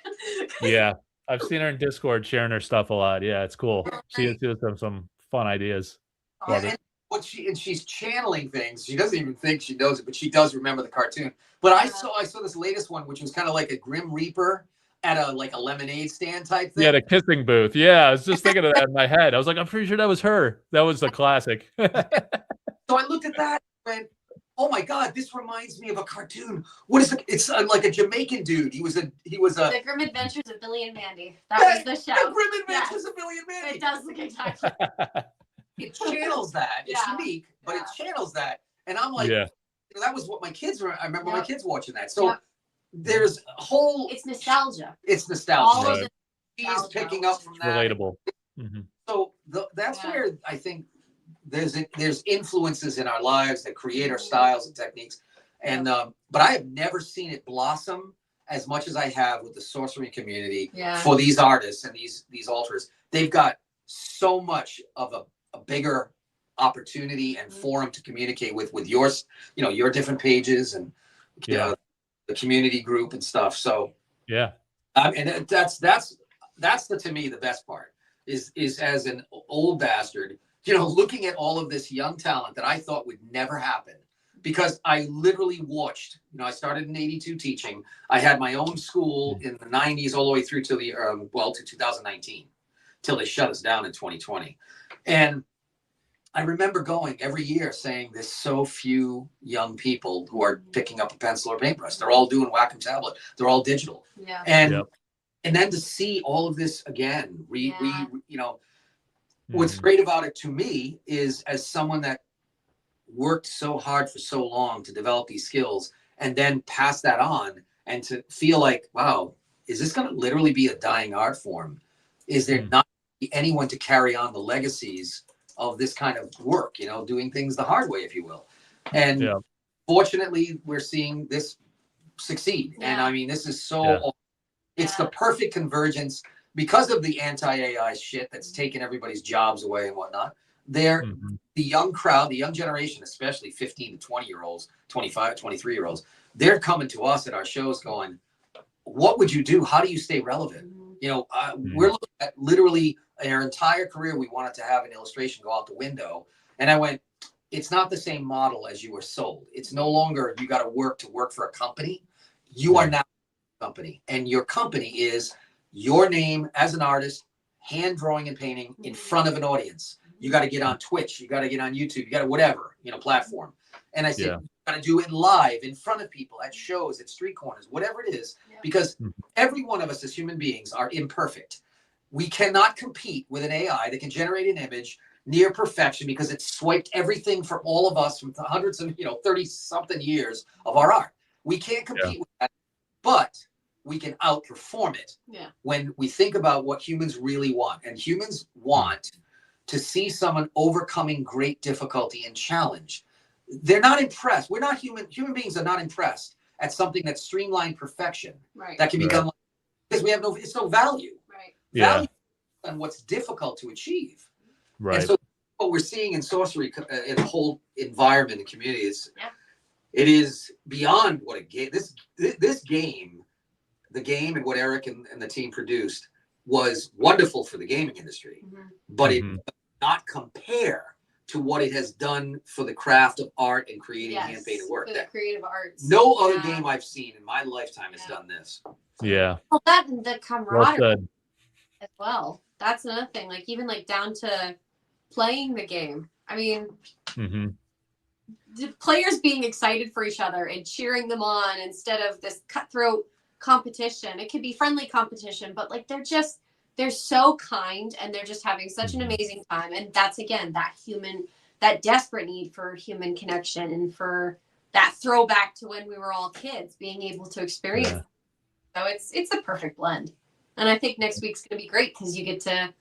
Yeah, I've seen her in Discord sharing her stuff a lot. Yeah, it's cool. She has some fun ideas. And she's channeling things. She doesn't even think she knows it, but she does remember the cartoon. But I saw this latest one, which was kind of like a Grim Reaper at a lemonade stand type thing. Yeah, the kissing booth. Yeah, I was just thinking of that in my head. I was like, I'm pretty sure that was her. That was the classic. So I looked at that and went, oh my God, this reminds me of a cartoon. What is it? It's like a Jamaican dude. He was a The Grim Adventures of Billy and Mandy. That was the show. The Grim Adventures of Billy and Mandy. It does look exactly. It channels that. It's unique, but it channels that. And I'm like, that was what my kids were. I remember my kids watching that. So there's a whole. It's nostalgia. It's nostalgia. All of He's picking up from that. Relatable. Mm-hmm. So that's where I think there's influences in our lives that create our styles and techniques. And but I have never seen it blossom as much as I have with the sorcery community for these artists and these altars. They've got so much of a bigger opportunity and forum to communicate with your different pages and the community group and stuff. So Yeah. And that's to me the best part is as an old bastard, looking at all of this young talent that I thought would never happen, because I literally watched. I started in '82 teaching. I had my own school in the '90s all the way through to to 2019, till they shut us down in 2020, and I remember going every year saying there's so few young people who are picking up a pencil or paintbrush. They're all doing Wacom tablet. They're all digital. Yeah. And then to see all of this again, what's great about it to me is, as someone that worked so hard for so long to develop these skills and then pass that on, and to feel like, wow, is this going to literally be a dying art form? Is there not anyone to carry on the legacies of this kind of work, doing things the hard way, if you will? And fortunately, we're seeing this succeed. And I mean, this is it's the perfect convergence because of the anti-AI shit that's taken everybody's jobs away and whatnot. The young crowd, the young generation, especially 15 to 20-year-olds, 25, 23-year-olds, they're coming to us at our shows going, what would you do? How do you stay relevant? We're looking at literally our entire career. We wanted to have an illustration go out the window. And I went, it's not the same model as you were sold. It's no longer you got to work for a company. You are now a company, and your company is your name as an artist, hand drawing and painting in front of an audience. You got to get on Twitch. You got to get on YouTube. You got to whatever, platform. And I said, you got to do it live in front of people at shows, at street corners, whatever it is, because every one of us as human beings are imperfect. We cannot compete with an AI that can generate an image near perfection because it swiped everything for all of us from the hundreds of, 30 something years of our art. We can't compete with that, but we can outperform it when we think about what humans really want. And humans want to see someone overcoming great difficulty and challenge. They're not impressed. We're not human beings are not impressed at something that's streamlined perfection that can be done because we have it's no value. Value on what's difficult to achieve. Right. And so what we're seeing in sorcery, in the whole environment and community, it is beyond what a game. This game, the game and what Eric and the team produced was wonderful for the gaming industry, but it does not compare to what it has done for the craft of art and creating hand-painted work. For the creative arts. No other game I've seen in my lifetime has done this. Yeah. Well, that and the camaraderie as well. That's another thing. Like even down to playing the game. I mean, the players being excited for each other and cheering them on instead of this cutthroat competition. It could be friendly competition, but they're so kind and they're just having such an amazing time. And that's again that desperate need for human connection and for that throwback to when we were all kids, being able to experience. So it's a perfect blend. And I think next week's going to be great because you get to,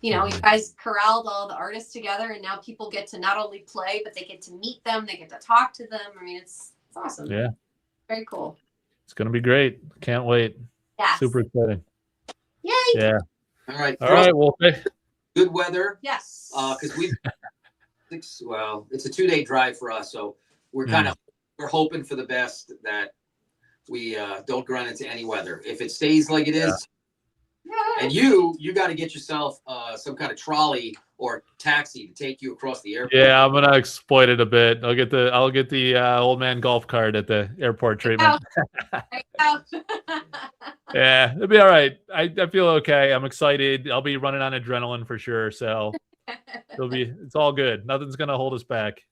you guys corralled all the artists together, and now people get to not only play, but they get to meet them, they get to talk to them. I mean, it's awesome. Yeah. Very cool. It's going to be great. Can't wait. Yeah. Super exciting. Yay. Yeah. All right. Well, good weather. Yes. Because it's a 2-day drive for us, so we're we're hoping for the best that we don't run into any weather. If it stays like it is, and you got to get yourself some kind of trolley or taxi to take you across the airport. Yeah, I'm gonna exploit it a bit. I'll get the old man golf cart at the airport treatment. Yeah, it'll be all right. I feel okay. I'm excited. I'll be running on adrenaline for sure. So it's all good. Nothing's gonna hold us back.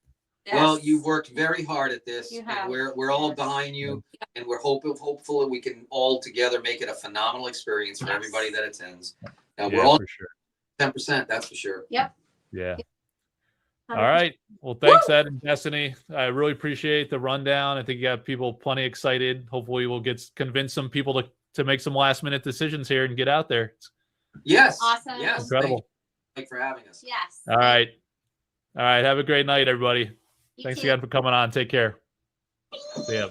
Yes. Well, you've worked very hard at this, and we're all behind you, and we're hopeful that we can all together make it a phenomenal experience for everybody that attends. We're all for sure 10%, that's for sure. Yep. Yeah. All right. Well, thanks, Ed and Destiny. I really appreciate the rundown. I think you got people plenty excited. Hopefully, we'll convince some people to make some last minute decisions here and get out there. Yes. Awesome. Yes. Incredible. Thanks for having us. Yes. All right. Have a great night, everybody. Thanks again for coming on. Take care. See ya.